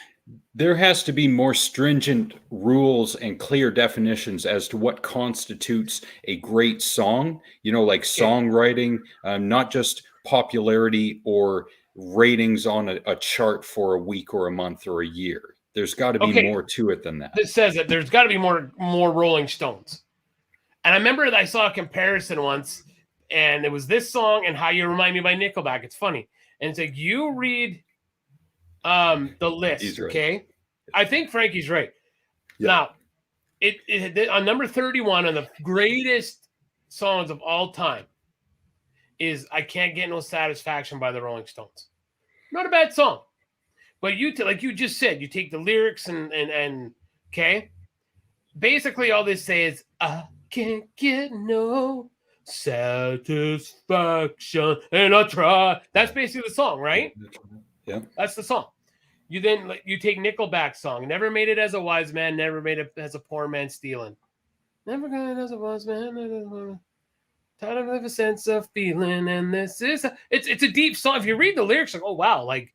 There has to be more stringent rules and clear definitions as to what constitutes a great song, like songwriting, not just popularity or ratings on a chart for a week or a month or a year. There's got to be more to it than that. This says that there's got to be more Rolling Stones. And I remember that I saw a comparison once, and it was this song and How You Remind Me by Nickelback. It's funny. And it's like, you read the list, okay? I think Frankie's right. Yeah. Now, it on number 31 on the greatest songs of all time is I Can't Get No Satisfaction by the Rolling Stones. Not a bad song. But like you just said, you take the lyrics and okay? Basically, all they say is, I can't get no satisfaction, and I try. That's basically the song, right? Yeah. That's the song. You take Nickelback's song, Never Made It as a Wise Man, Never Made It as a Poor Man Stealing. Never got it as a wise man. Tired of a sense of feeling, and this is it's a deep song. If you read the lyrics, like, oh wow, like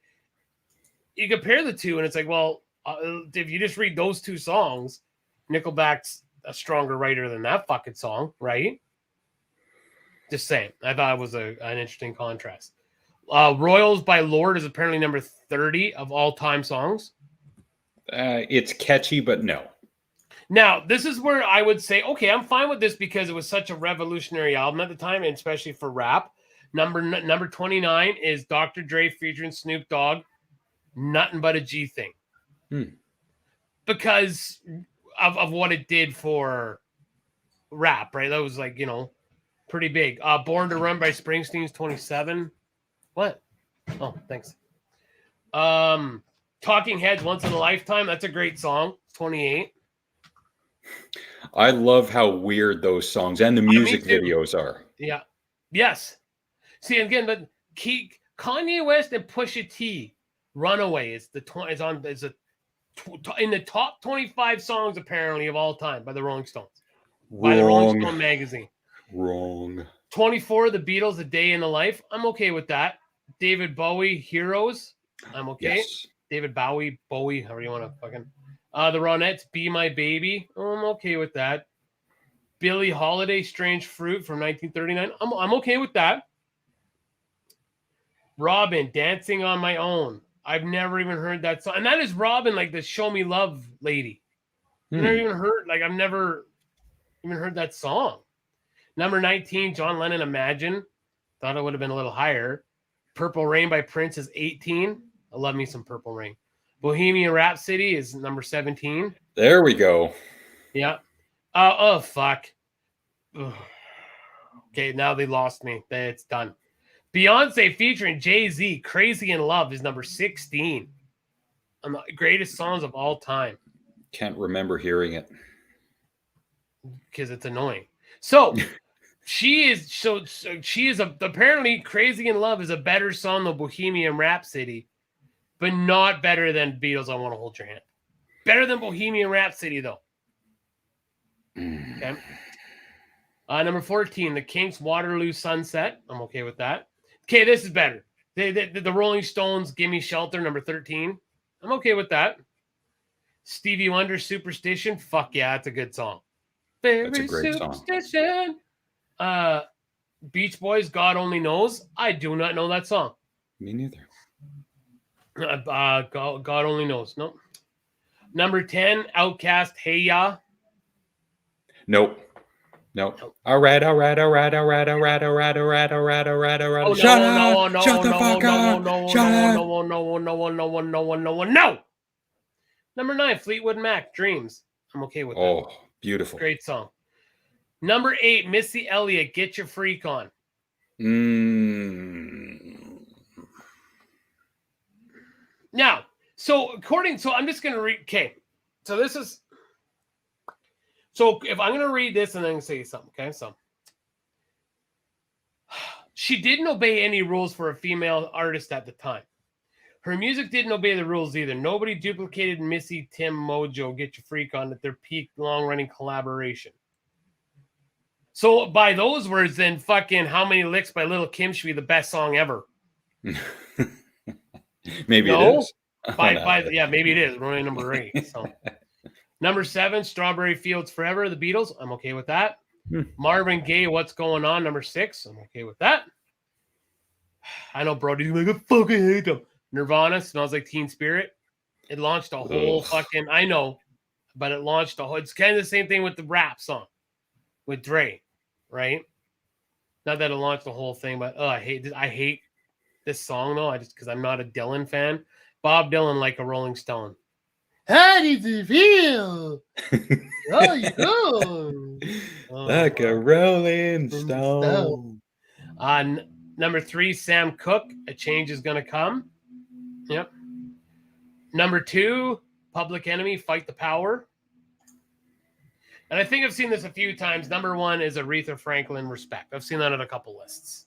you compare the two, and it's like, well, if you just read those two songs, Nickelback's a stronger writer than that fucking song, right? Just saying. I thought it was an interesting contrast. Royals by Lorde is apparently number 30 of all time songs. It's catchy, but no. Now, this is where I would say, okay, I'm fine with this because it was such a revolutionary album at the time, and especially for rap. Number 29 is Dr. Dre featuring Snoop Dogg, Nothing But a G Thing. Because of what it did for rap, right? That was like, pretty big. Born to Run by Springsteen's 27. What? Oh, thanks. Talking Heads, Once in a Lifetime. That's a great song. 28. I love how weird those songs and the music videos are. Yeah. Yes. See, again, but Kanye West and Pusha T, Runaway is in the top 25 songs apparently of all time by the Rolling Stones. By the Rolling Stone magazine. Wrong. 24, The Beatles, A Day in the Life. I'm okay with that. David Bowie, Heroes. I'm okay. Yes. David Bowie, however you want to fucking. The Ronettes, Be My Baby. I'm okay with that. Billie Holiday, Strange Fruit from 1939. I'm okay with that. Robin, Dancing on My Own. I've never even heard that song. And that is Robin, like the Show Me Love lady. I've never even heard, I've never even heard that song. Number 19, John Lennon, Imagine. Thought it would have been a little higher. Purple Rain by Prince is 18. I love me some Purple Rain. Bohemian Rhapsody is number 17. There we go. Yeah. Oh, fuck. Ugh. Okay, now they lost me. It's done. Beyonce featuring Jay-Z, Crazy in Love is number 16. On the greatest songs of all time. Can't remember hearing it. Because it's annoying. So she is apparently Crazy in Love is a better song than Bohemian Rhapsody, but not better than Beatles, I Want to Hold Your Hand. Better than Bohemian Rhapsody, though. Okay. Number 14, The Kinks, Waterloo Sunset. I'm okay with that. Okay, this is better. The Rolling Stones, Gimme Shelter, number 13. I'm okay with that. Stevie Wonder, Superstition. Fuck yeah, that's a good song. That's a great song. Beach Boys, God Only Knows. I do not know that song. Me neither. God Only Knows. Nope. Number 10, Outcast, Hey Ya. Nope. All right. Oh, Shut no, up! Shut the fuck up! Shut up! no. Number 9, Fleetwood Mac, Dreams. I'm okay with that. Oh, beautiful. Great song. Number 8, Missy Elliott, Get Your Freak On. Now, so I'm just going to read. Okay. So this is. So if I'm going to read this and then say something. Okay. So she didn't obey any rules for a female artist at the time. Her music didn't obey the rules either. Nobody duplicated Missy, Tim, Mojo, Get Your Freak On at their peak long-running collaboration. So by those words, then fucking How Many Licks by Lil' Kim should be the best song ever. Maybe it is. Yeah, maybe it is. We're only number 8. So number 7, Strawberry Fields Forever, the Beatles. I'm okay with that. Marvin Gaye, What's Going On? Number 6. I'm okay with that. I know Brody's like, I fucking hate them. Nirvana, Smells Like Teen Spirit. It launched a whole fucking, I know, but it launched a whole, it's kind of the same thing with the rap song with Dre, right? Not that it launched the whole thing, but I hate this song though. Because I'm not a Dylan fan. Bob Dylan, Like a Rolling Stone. How does it feel? Oh, you go. Like a rolling stone. Number 3, Sam Cooke, A Change Is Gonna Come. Yep. Number 2, Public Enemy, Fight the Power. And I think I've seen this a few times. Number 1 is Aretha Franklin, Respect. I've seen that on a couple lists.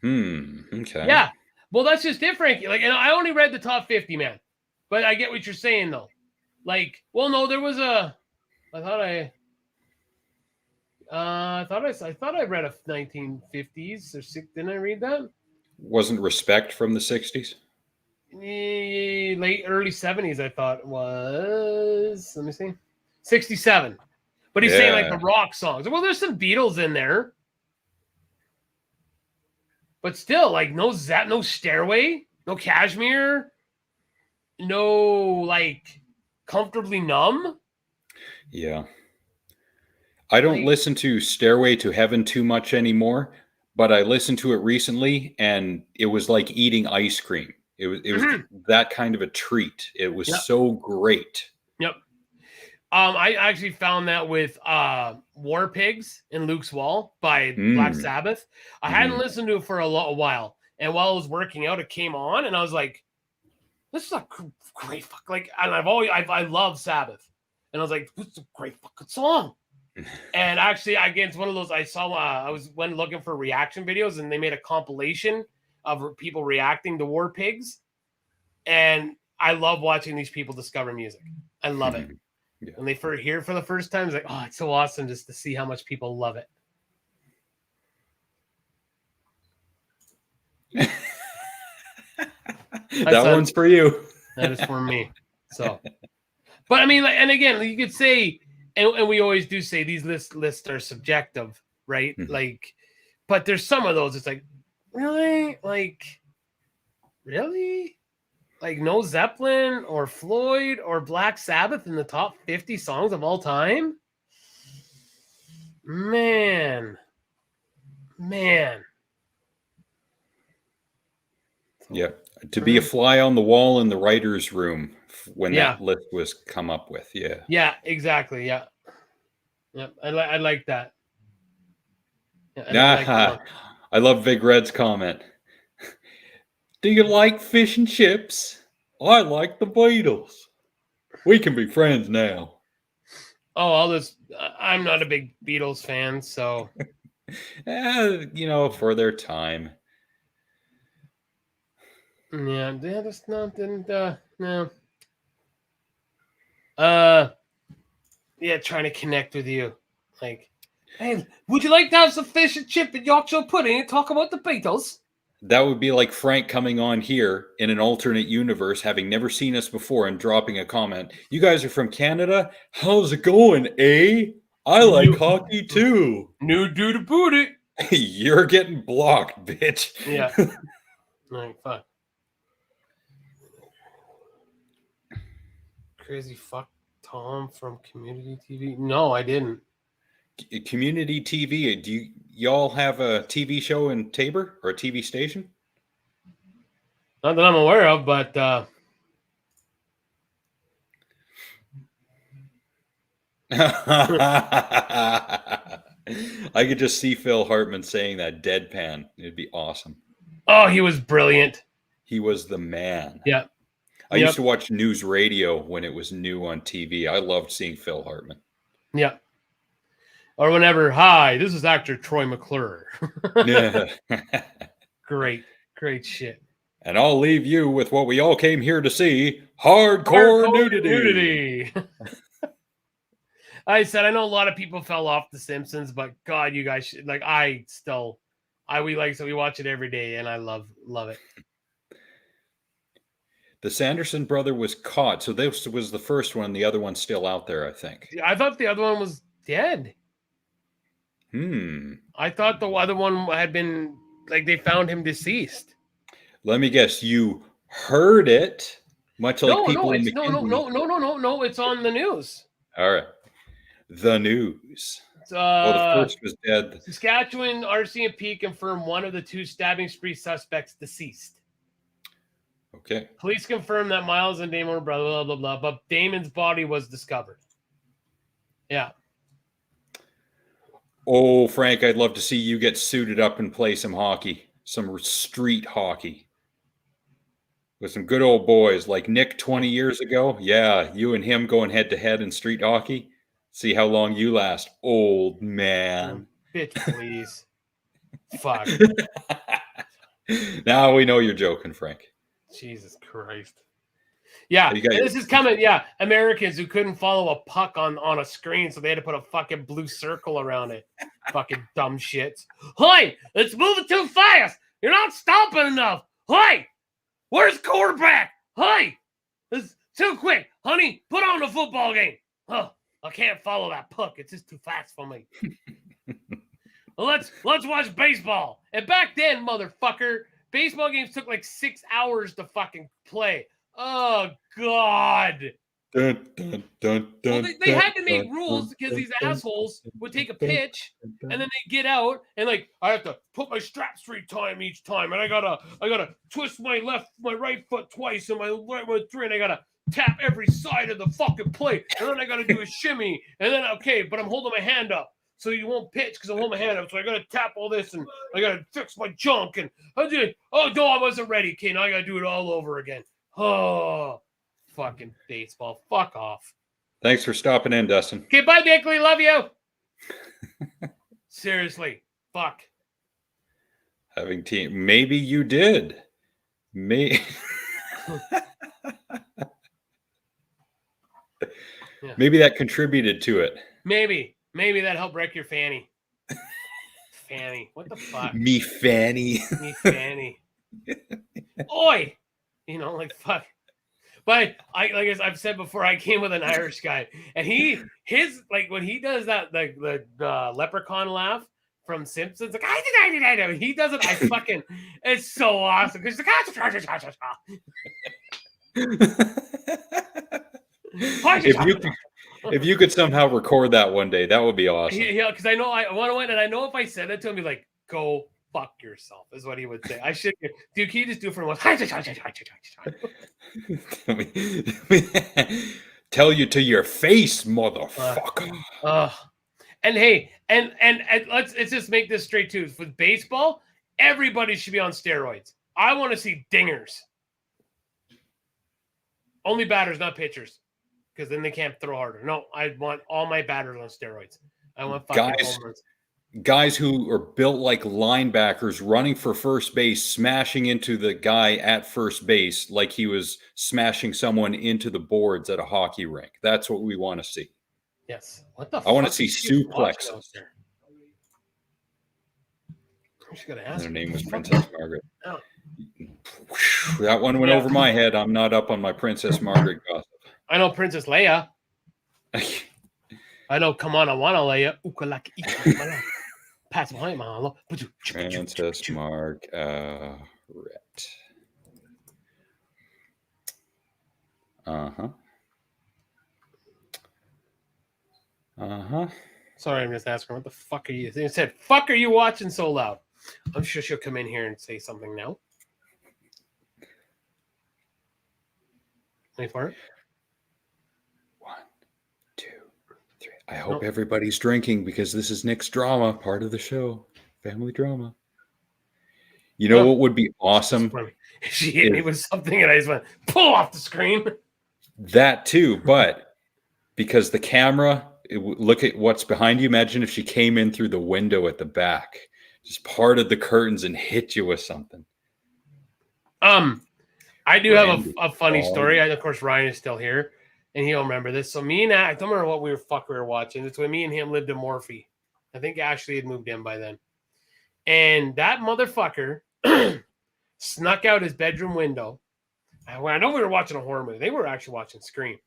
Okay. Yeah. Well, that's just it, Frankie. Like, and I only read the top 50, man. But I get what you're saying, though. Like, well, no, there was a. I thought I read a 1950s or 6. Didn't I read that? Wasn't Respect from the 60s? Early 70s, I thought it was. Let me see. 67. But he's saying like the rock songs. Well, there's some Beatles in there. But still, like no Stairway, no Cashmere, no like Comfortably Numb. Yeah. I don't listen to Stairway to Heaven too much anymore, but I listened to it recently and it was like eating ice cream. It was that kind of a treat. It was so great. Yep. I actually found that with War Pigs in Luke's Wall by Black Sabbath. I hadn't listened to it for a while. And while I was working out, it came on and I was like, this is a great fuck. Like, and I love Sabbath. And I was like, this is a great fucking song. And actually, again, it's one of those I saw. I went looking for reaction videos, and they made a compilation of people reacting to War Pigs. And I love watching these people discover music. I love it. Yeah. When they hear it for the first time, it's like, oh, it's so awesome just to see how much people love it. That one's for you. That is for me. So, but I mean, like, and again, you could say. And we always do say these lists are subjective, right? Like, but there's some of those. It's like, really? Like, really? Like, no Zeppelin or Floyd or Black Sabbath in the top 50 songs of all time? Man. Yeah. To be a fly on the wall in the writer's room when that list was come up with. Yeah, exactly. Yeah, I like that. I love Big Red's comment. Do you like fish and chips? I like the Beatles. We can be friends now. Oh, I'm not a big Beatles fan, so for their time. Yeah, that's not no. Trying to connect with you. Like, hey, would you like to have some fish and chip and Yorkshire pudding and talk about the Beatles? That would be like Frank coming on here in an alternate universe, having never seen us before and dropping a comment. You guys are from Canada? How's it going, eh? I like hockey too. New dude to boot it. You're getting blocked, bitch. Yeah. All right, fine. Crazy fuck Tom from Community TV. No, I didn't. Community TV. Do y'all have a TV show in Tabor or a TV station? Not that I'm aware of, but I could just see Phil Hartman saying that deadpan. It'd be awesome. oh, he was brilliant. He was the man. Yeah. I used to watch news radio when it was new on TV. I loved seeing Phil Hartman. Yeah. Or whenever, hi, this is actor Troy McClure. Great shit. And I'll leave you with what we all came here to see, hardcore nudity. I said, I know a lot of people fell off The Simpsons, but God, you guys should, like, we watch it every day, and I love it. The Sanderson brother was caught, so this was the first one. The other one's still out there, I think. I thought the other one was dead. I thought the other one had been, like, they found him deceased. Let me guess, you heard it, much like people in McKinney. No, it's on the news. All right. The news. The first was dead. Saskatchewan RCMP confirmed one of the two stabbing spree suspects deceased. Okay. Police confirmed that Miles and Damon were brother, blah, blah, blah, but Damon's body was discovered. Yeah. Oh, Frank, I'd love to see you get suited up and play some hockey, some street hockey with some good old boys like Nick 20 years ago. Yeah, you and him going head to head in street hockey. See how long you last, old man. Bitch, please. Fuck. Now we know you're joking, Frank. Jesus Christ. Yeah, this is coming. Yeah, Americans who couldn't follow a puck on a screen, so they had to put a fucking blue circle around it. Fucking dumb shits. Hey, it's moving too fast. You're not stopping enough. Hey, where's quarterback? Hey, it's too quick. Honey, put on the football game. Huh. I can't follow that puck. It's just too fast for me. Well, let's watch baseball. And back then, motherfucker, baseball games took like 6 hours to fucking play. Oh, God. Dun, dun, dun, dun, well, they had to make rules because these assholes would take a pitch and then they get out and like I have to put my strap straight time each time and I gotta twist my right foot twice and my right one three and I gotta tap every side of the fucking plate and then I gotta do a shimmy and then but I'm holding my hand up so you won't pitch because I'm holding my hand up so I gotta tap all this and I gotta fix my junk and I wasn't ready. Okay, now I gotta do it all over again. Oh. Fucking baseball. Fuck off. Thanks for stopping in, Dustin. Okay, bye, Dickley. Love you. Seriously. Fuck. Having team. Maybe you did. Maybe that contributed to it. Maybe that helped wreck your fanny. Fanny. What the fuck? Me fanny. Me fanny. Oi. You know, like fuck. But I've said before, I came with an Irish guy, and his when he does that the leprechaun laugh from Simpsons, like I he does it. I fucking it's so awesome because he's like if you could somehow record that one day, that would be awesome. Yeah, because I know I want to win, and I know if I said it to him, he'd be like, "Go fuck yourself," is what he would say. I should, dude. Can you just do it for once? Tell you to your face, motherfucker. And hey, and let's just make this straight too. For baseball, everybody should be on steroids. I want to see dingers. Only batters, not pitchers, because then they can't throw harder. No, I want all my batters on steroids. I want fucking home runs. Guys who are built like linebackers running for first base, smashing into the guy at first base like he was smashing someone into the boards at a hockey rink. That's what we want to see. Yes. What the fuck? I want to see suplexes. Her name was Princess Margaret. Oh. That one went over my head. I'm not up on my Princess Margaret gossip. I know Princess Leia. I know, come on, I want to lay up. Pass behind my Princess Margaret. Uh-huh. Uh-huh. Sorry, I'm just asking, what the fuck are you? They said, fuck are you watching so loud? I'm sure she'll come in here and say something now. Wait for it. 1, 2, 3. I hope everybody's drinking because this is Nick's drama, part of the show. Family drama. You know what would be awesome? She hit me with something and I just went, pull off the screen. That too, but because the camera, look at what's behind you. Imagine if she came in through the window at the back, just parted the curtains and hit you with something. I do have a funny story. Of course, Ryan is still here, and he'll remember this. So me and I don't remember what we were watching. It's when me and him lived in Morphe. I think Ashley had moved in by then. And that motherfucker snuck out his bedroom window. I know we were watching a horror movie. They were actually watching Scream.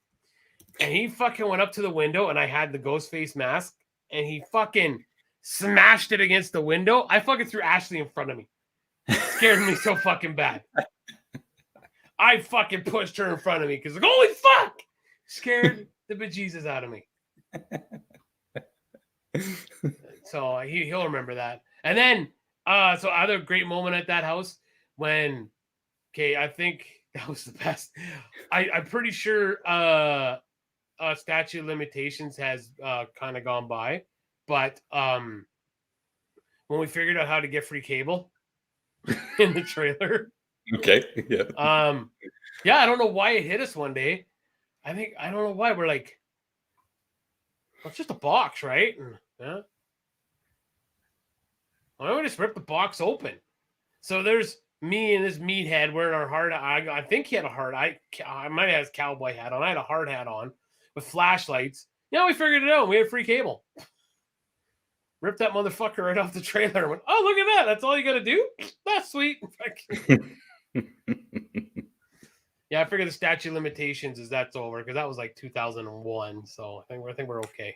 And he fucking went up to the window, and I had the ghost face mask, and he fucking smashed it against the window. I fucking threw Ashley in front of me. It scared me so fucking bad. I fucking pushed her in front of me because, like, holy fuck! Scared the bejesus out of me. So he'll remember that. And then, so other great moment at that house when, I think that was the best. I'm pretty sure statute of limitations has kind of gone by, but when we figured out how to get free cable in the trailer. Okay. Yeah. I don't know why it hit us one day. I don't know why. We're like, well, it's just a box, right? And, yeah. Why don't we just rip the box open? So there's me and this meathead wearing our hard. I think he had a hard. I might have his cowboy hat on. I had a hard hat on with flashlights. We figured it out. We had free cable. Ripped that motherfucker right off the trailer and went, oh, look at that. That's all you got to do? That's sweet. Yeah, I figured the statute of limitations is that's over because that was like 2001. So I think we're okay.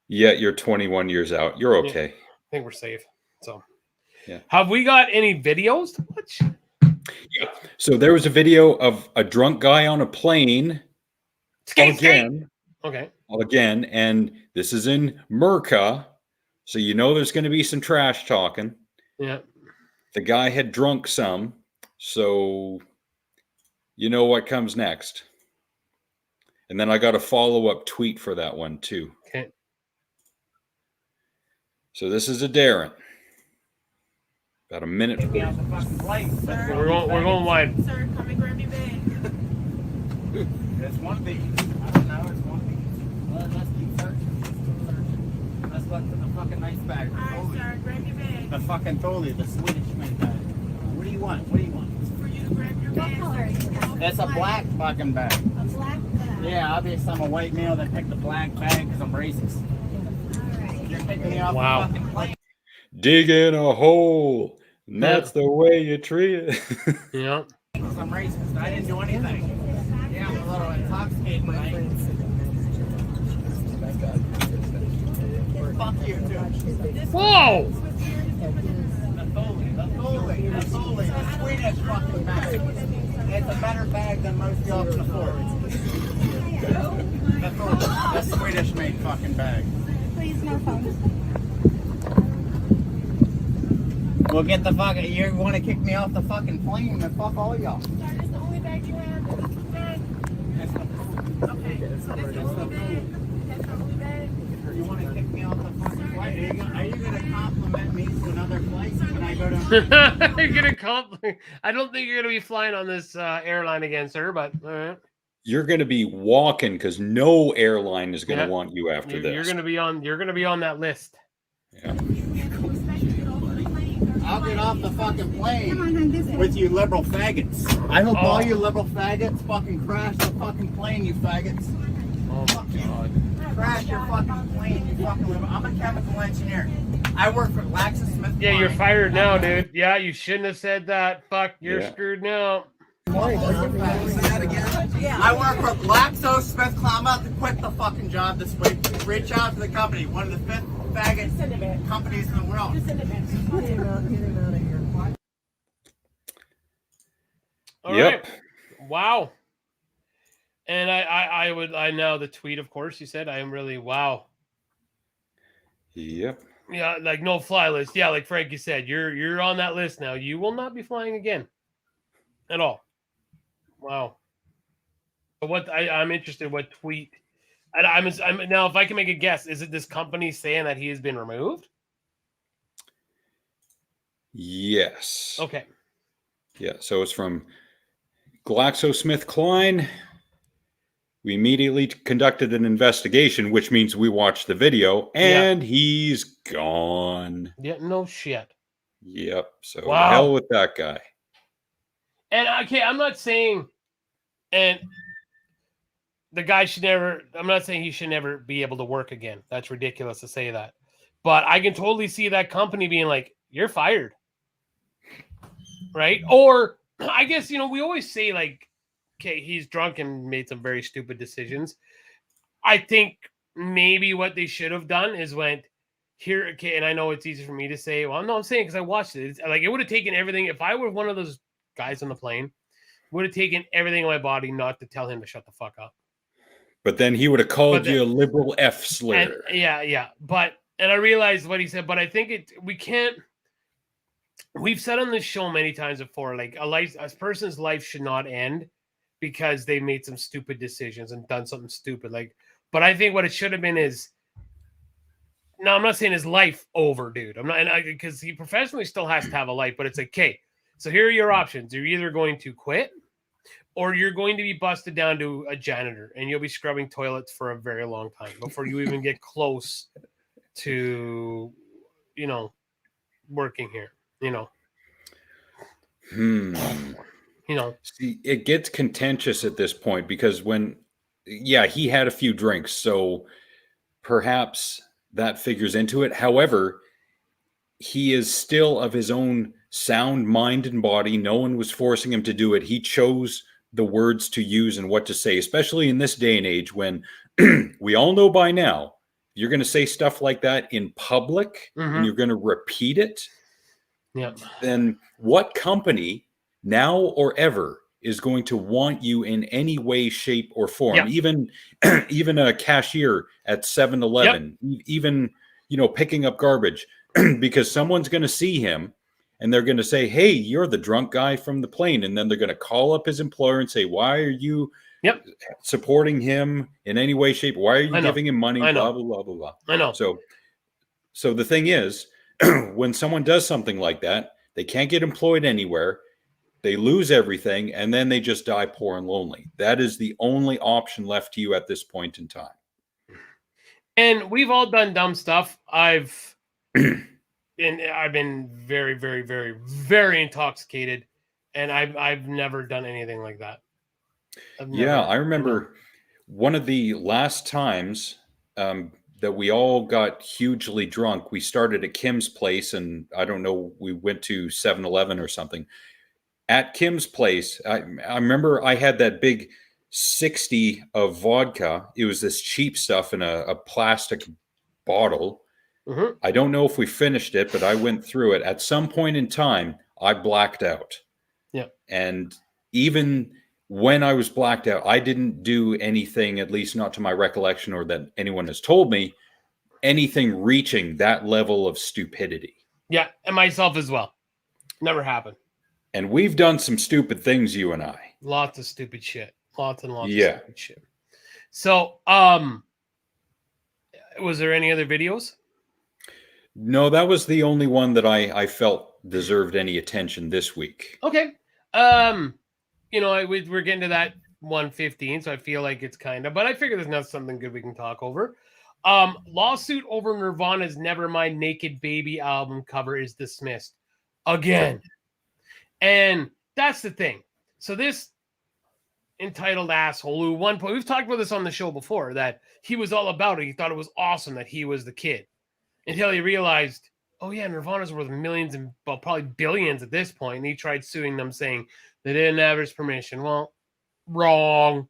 Yeah, you're 21 years out. You're okay. Yeah, I think we're safe. So, yeah. Have we got any videos to watch? Yeah. So there was a video of a drunk guy on a plane. Again. Okay. Again, and this is in Merca. So there's going to be some trash talking. Yeah. The guy had drunk some. So you know what comes next. And then I got a follow-up tweet for that one too. Okay. So this is a Darren. About a minute. We're going wide. Sir, come and grab your bag. It's one thing. I don't know. It's one thing. Well, let's keep searching. Let's look for the fucking nice bag. All right, sir, grab your bag. The fucking Tholi, the Swedish made bag. What do you want? What do you want? It's for you to grab your bag. What color is it? It's a black fucking bag. A black bag. Yeah, obviously I'm a white male that picked the black bag because I'm racist. All right. You're picking me off the fucking plane. Dig in a hole. And that's the way you treat it. Yeah. Because I'm racist. I didn't do anything. Yeah, I'm a little intoxicated, right? Fuck you, too. Whoa! The Swedish fucking bag. It's a better bag than most y'all can afford. The Swedish made fucking bag. Please, no phone. Well, get the fuck. You want to kick me off the fucking plane? Then fuck all y'all. Sir, this is the only bag you have. This is the bag. Okay, so that's the only bag. That's the only bag. You want to kick me off the fucking plane? Are you going to compliment me to another flight when I go to? You're gonna compliment. I don't think you're gonna be flying on this airline again, sir. But all right. You're going to be walking because no airline is going to want you after this. You're gonna be on that list. Yeah. I'll get off the fucking plane with you liberal faggots. I hope all you liberal faggots fucking crash the fucking plane, you faggots. Oh my god. Crash your fucking plane, you fucking liberal. I'm a chemical engineer. I work for Smith. Yeah, you're fired now, dude. Yeah, you shouldn't have said that. Fuck, you're screwed now. I work for GlaxoSmithKline. I'm about to quit the fucking job this week. Reach out to the company, one of the 5th faggot companies in the world. All right. Wow. And I know the tweet, of course, you said, I am really, wow. Yep. Yeah, like no fly list. Yeah, like Frankie said, you're on that list now. You will not be flying again at all. Wow. But what I'm interested what tweet. And I'm now if I can make a guess, is it this company saying that he has been removed? Yes. Okay. Yeah. So it's from GlaxoSmithKline. We immediately conducted an investigation, which means we watched the video, and he's gone. Yeah, no shit. Yep. So Wow. hell with that guy. And okay, I'm not saying, and the guy should never. I'm not saying he should never be able to work again. That's ridiculous to say that. But I can totally see that company being like, "You're fired," right? Or I guess we always say like, "Okay, he's drunk and made some very stupid decisions." I think maybe what they should have done is went here. Okay, and I know it's easy for me to say. Well, no, I'm saying because I watched it. It's, like it would have taken everything. If I were one of those guys on the plane, would have taken everything in my body not to tell him to shut the fuck up. But then he would have called you a liberal F slur. Yeah. But I realized what he said. But I think we can't. We've said on this show many times before, like a person's life should not end because they made some stupid decisions and done something stupid. Like, but I think what it should have been is. Now I'm not saying his life over, dude. I'm not, because he professionally still has to have a life. But it's like, okay, so here are your options. You're either going to quit, or you're going to be busted down to a janitor, and you'll be scrubbing toilets for a very long time before you even get close to, working here. See, it gets contentious at this point because he had a few drinks, so perhaps that figures into it. However, he is still of his own sound mind and body. No one was forcing him to do it. He chose the words to use and what to say, especially in this day and age when we all know by now, you're going to say stuff like that in public and you're going to repeat it. Yeah. Then what company now or ever is going to want you in any way, shape, or form? Yep. Even a cashier at 7-Eleven, even picking up garbage, because someone's going to see him and they're going to say, "Hey, you're the drunk guy from the plane," and then they're going to call up his employer and say, "Why are you supporting him in any way, shape? Why are you giving him money?" Blah blah blah blah blah. I know. So the thing is, when someone does something like that, they can't get employed anywhere. They lose everything, and then they just die poor and lonely. That is the only option left to you at this point in time. And we've all done dumb stuff. I've been very, very, very, very intoxicated, and I've never done anything like that. I remember one of the last times that we all got hugely drunk. We started at Kim's place, and I don't know, we went to 7-Eleven or something. At Kim's place, I remember I had that big 60 of vodka. It was this cheap stuff in a plastic bottle. Mm-hmm. I don't know if we finished it, but I went through it. At some point in time, I blacked out. Yeah. And even when I was blacked out, I didn't do anything, at least not to my recollection or that anyone has told me, anything reaching that level of stupidity. Yeah, and myself as well. Never happened. And we've done some stupid things, you and I. Lots of stupid shit. Lots and lots of stupid shit. So, was there any other videos? No, that was the only one that I felt deserved any attention this week. Okay. We're getting to that 115, so I feel like it's kind of, but I figure there's not something good we can talk over. Lawsuit over Nirvana's Nevermind Naked Baby album cover is dismissed again. And that's the thing. So this entitled asshole who one point, we've talked about this on the show before, that he was all about it. He thought it was awesome that he was the kid until he realized, oh yeah, Nirvana's worth millions and probably billions at this point. And he tried suing them saying they didn't have his permission. Well, wrong.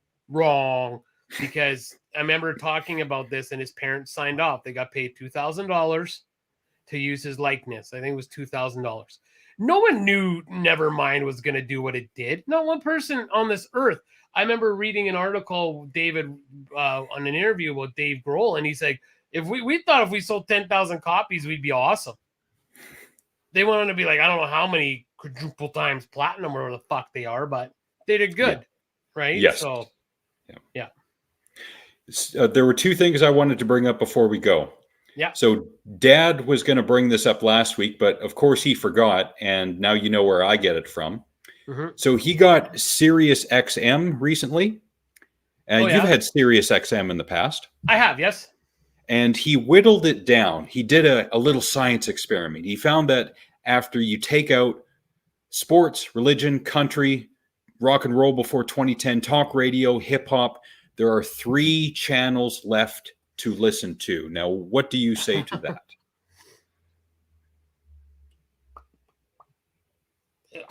Because I remember talking about this and his parents signed off. They got paid $2,000 to use his likeness. I think it was $2,000. No one knew Nevermind was going to do what it did. Not one person on this earth. I remember reading an article, David, on an interview about Dave Grohl, and he's like, If we thought if we sold 10,000 copies, we'd be awesome. They wanted to be like, I don't know how many quadruple times platinum or whatever the fuck they are, but they did good, right? Yes. So, yeah. There were two things I wanted to bring up before we go. Yeah. So Dad was going to bring this up last week, but of course he forgot, and now you know where I get it from. Mm-hmm. So he got Sirius XM recently, and you've had Sirius XM in the past. I have, yes. And he whittled it down. He did a little science experiment. He found that after you take out sports, religion, country, rock and roll before 2010, talk radio, hip hop, there are 3 channels left to listen to. Now, what do you say to that?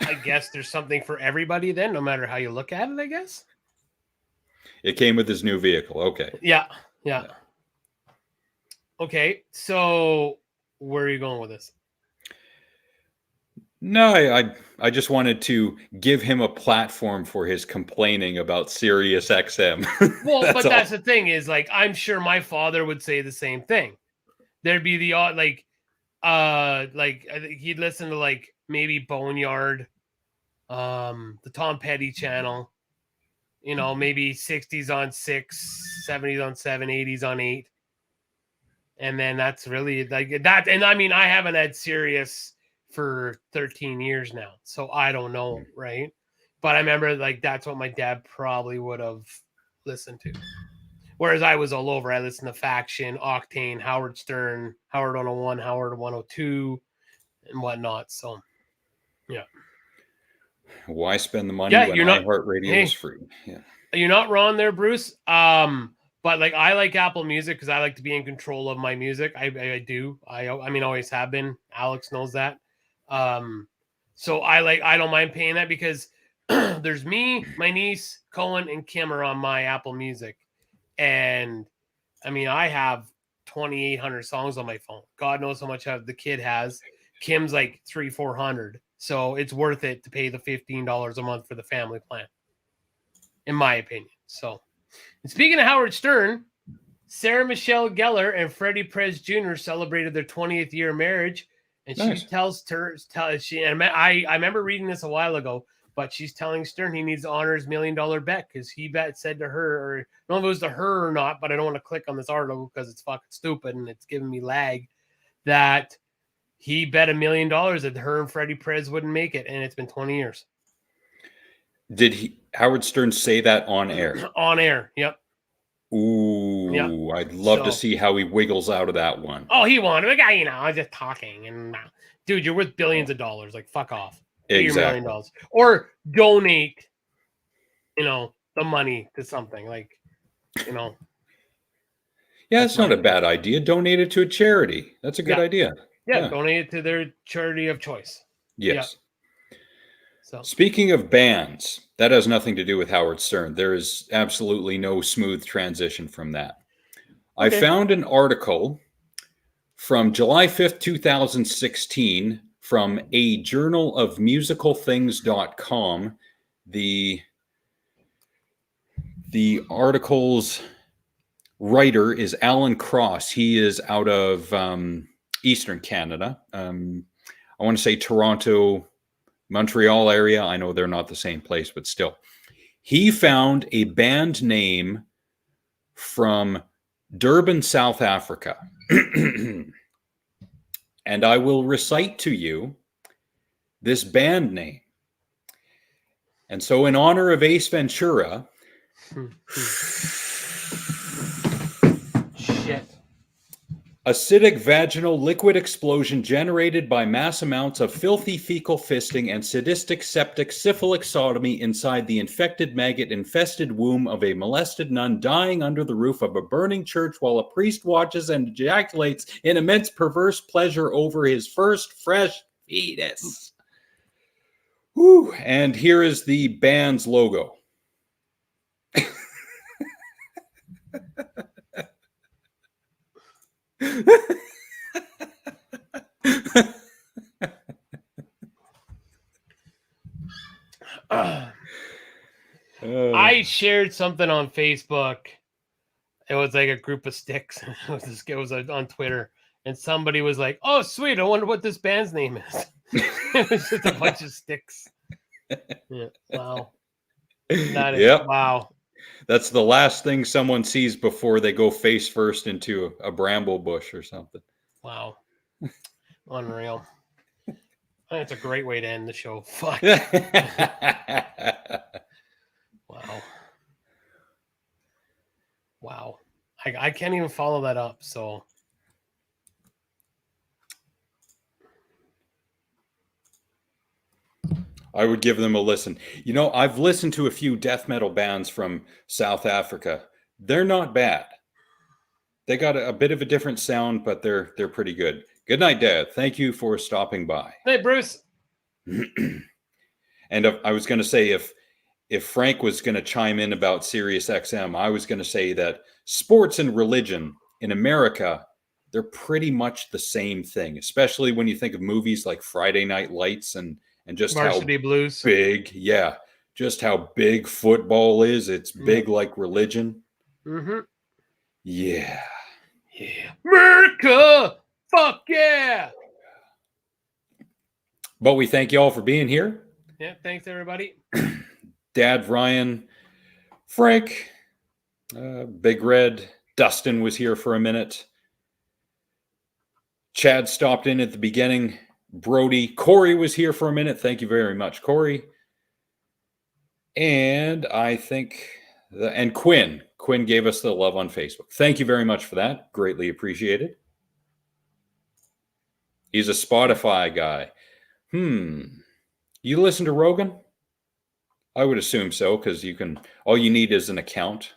I guess there's something for everybody then, no matter how you look at it, I guess. It came with his new vehicle. Okay. Yeah. Okay, so where are you going with this? No, I just wanted to give him a platform for his complaining about Sirius XM. Well, that's the thing is, like, I'm sure my father would say the same thing. There'd be the odd, like I think he'd listen to like maybe Boneyard, the Tom Petty channel, you know, maybe 60s on 6, 70s on 7, 80s on 8. And then that's really like that. And I mean, I haven't had Sirius for 13 years now, so I don't know, right? But I remember like that's what my dad probably would have listened to. Whereas I was all over. I listened to Faction, Octane, Howard Stern, Howard 101, Howard 102, and whatnot. So, yeah. Why spend the money when iHeartRadio is free? Yeah. You're not wrong there, Bruce. But like I like Apple Music because I like to be in control of my music. I do. I mean, always have been. Alex knows that. So I don't mind paying that because there's me, my niece, Cohen, and Kim are on my Apple Music. And I mean, I have 2,800 songs on my phone. God knows how much the kid has. Kim's like 300-400. So it's worth it to pay the $15 a month for the family plan, in my opinion. So, and speaking of Howard Stern, Sarah Michelle Gellar and Freddie Perez Jr. celebrated their 20th year of marriage. And she tells her, I remember reading this a while ago, but she's telling Stern he needs to honor his $1 million bet because he said to her, or I don't know if it was to her or not, but I don't want to click on this article because it's fucking stupid and it's giving me lag, that he bet $1 million that her and Freddie Perez wouldn't make it, and it's been 20 years. Did Howard Stern say that on air? On air, yep. Ooh, yep. I'd love to see how he wiggles out of that one. Oh, he won. The guy, I was just talking. And dude, you're worth billions of dollars. Like, fuck off. Exactly. $1 million. Or donate, the money to something. Like, Yeah, it's not a bad idea. Donate it to a charity. That's a good idea. Yeah, donate it to their charity of choice. Yes. Yeah. So. Speaking of bands, that has nothing to do with Howard Stern. There is absolutely no smooth transition from that. Okay. I found an article from July 5th, 2016 from a journal of musicalthings.com. The article's writer is Alan Cross. He is out of Eastern Canada. I want to say Toronto, Montreal area. I know they're not the same place, but still. He found a band name from Durban, South Africa. And I will recite to you this band name. And so in honor of Ace Ventura... Shit. Acidic vaginal liquid explosion generated by mass amounts of filthy fecal fisting and sadistic septic syphilic sodomy inside the infected maggot-infested womb of a molested nun dying under the roof of a burning church while a priest watches and ejaculates in immense perverse pleasure over his first fresh fetus. Whew. And here is the band's logo. I shared something on Facebook It was like a group of sticks. It was on Twitter, and somebody was like, "Oh, sweet! I wonder what this band's name is." It was just a bunch of sticks. Yeah. Wow. That is Yep. wow. That's the last thing someone sees before they go face first into a bramble bush or something. Wow. Unreal. That's a great way to end the show. Fuck. Wow. Wow. I can't even follow that up. So I would give them a listen. You know, I've listened to a few death metal bands from South Africa. They're not bad. They got a bit of a different sound, but they're pretty good. Good night, Dad. Thank you for stopping by. hey, Bruce. And I was going to say, if Frank was going to chime in about Sirius XM, I was going to say that sports and religion in America, they're pretty much the same thing, especially when you think of movies like Friday Night Lights and just Varsity how Blues. big, yeah, just how big football is. It's big like religion. Mm-hmm. Yeah. Yeah. America! Fuck yeah! But we thank you all for being here. Yeah, thanks everybody. Dad, Ryan, Frank, Big Red, Dustin was here for a minute. Chad stopped in at the beginning. Brody, Corey was here for a minute. Thank you very much, Corey. And I think, and Quinn gave us the love on Facebook. Thank you very much for that. Greatly appreciated. He's a Spotify guy. You listen to Rogan? I would assume so, because all you need is an account.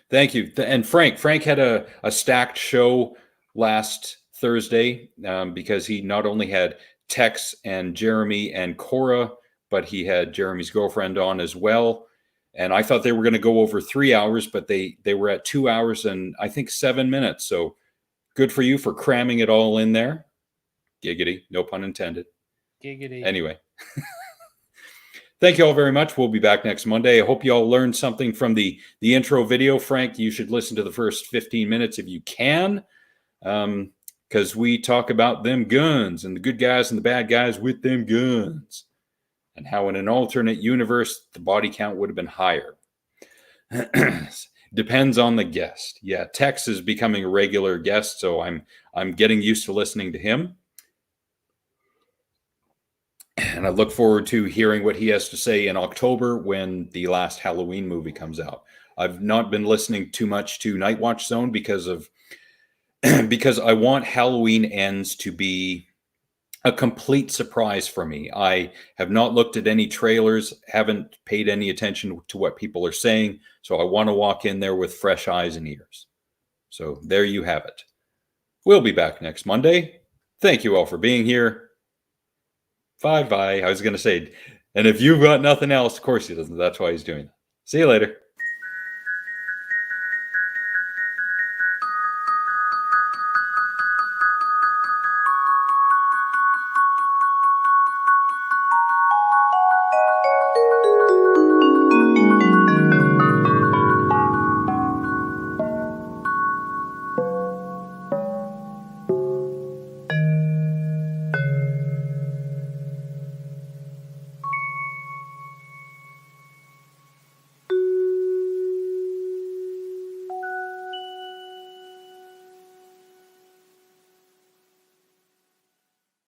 Thank you. And Frank had a stacked show last Thursday because he not only had Tex and Jeremy and Cora, but he had Jeremy's girlfriend on as well. And I thought they were going to go over 3 hours, but they were at 2 hours and I think 7 minutes. So good for you for cramming it all in there. Giggity, no pun intended. Giggity. Anyway. Thank you all very much. We'll be back next Monday. I hope you all learned something from the intro video. Frank, you should listen to the first 15 minutes if you can, because we talk about them guns and the good guys and the bad guys with them guns and how in an alternate universe, the body count would have been higher. Depends on the guest. Yeah, Tex is becoming a regular guest, so I'm getting used to listening to him. And I look forward to hearing what he has to say in October when the last Halloween movie comes out. I've not been listening too much to Night Watch Zone because I want Halloween Ends to be a complete surprise for me. I have not looked at any trailers, haven't paid any attention to what people are saying. So I want to walk in there with fresh eyes and ears. So there you have it. We'll be back next Monday. Thank you all for being here. Bye-bye. I was going to say, and if you've got nothing else, of course he doesn't. That's why he's doing it. See you later.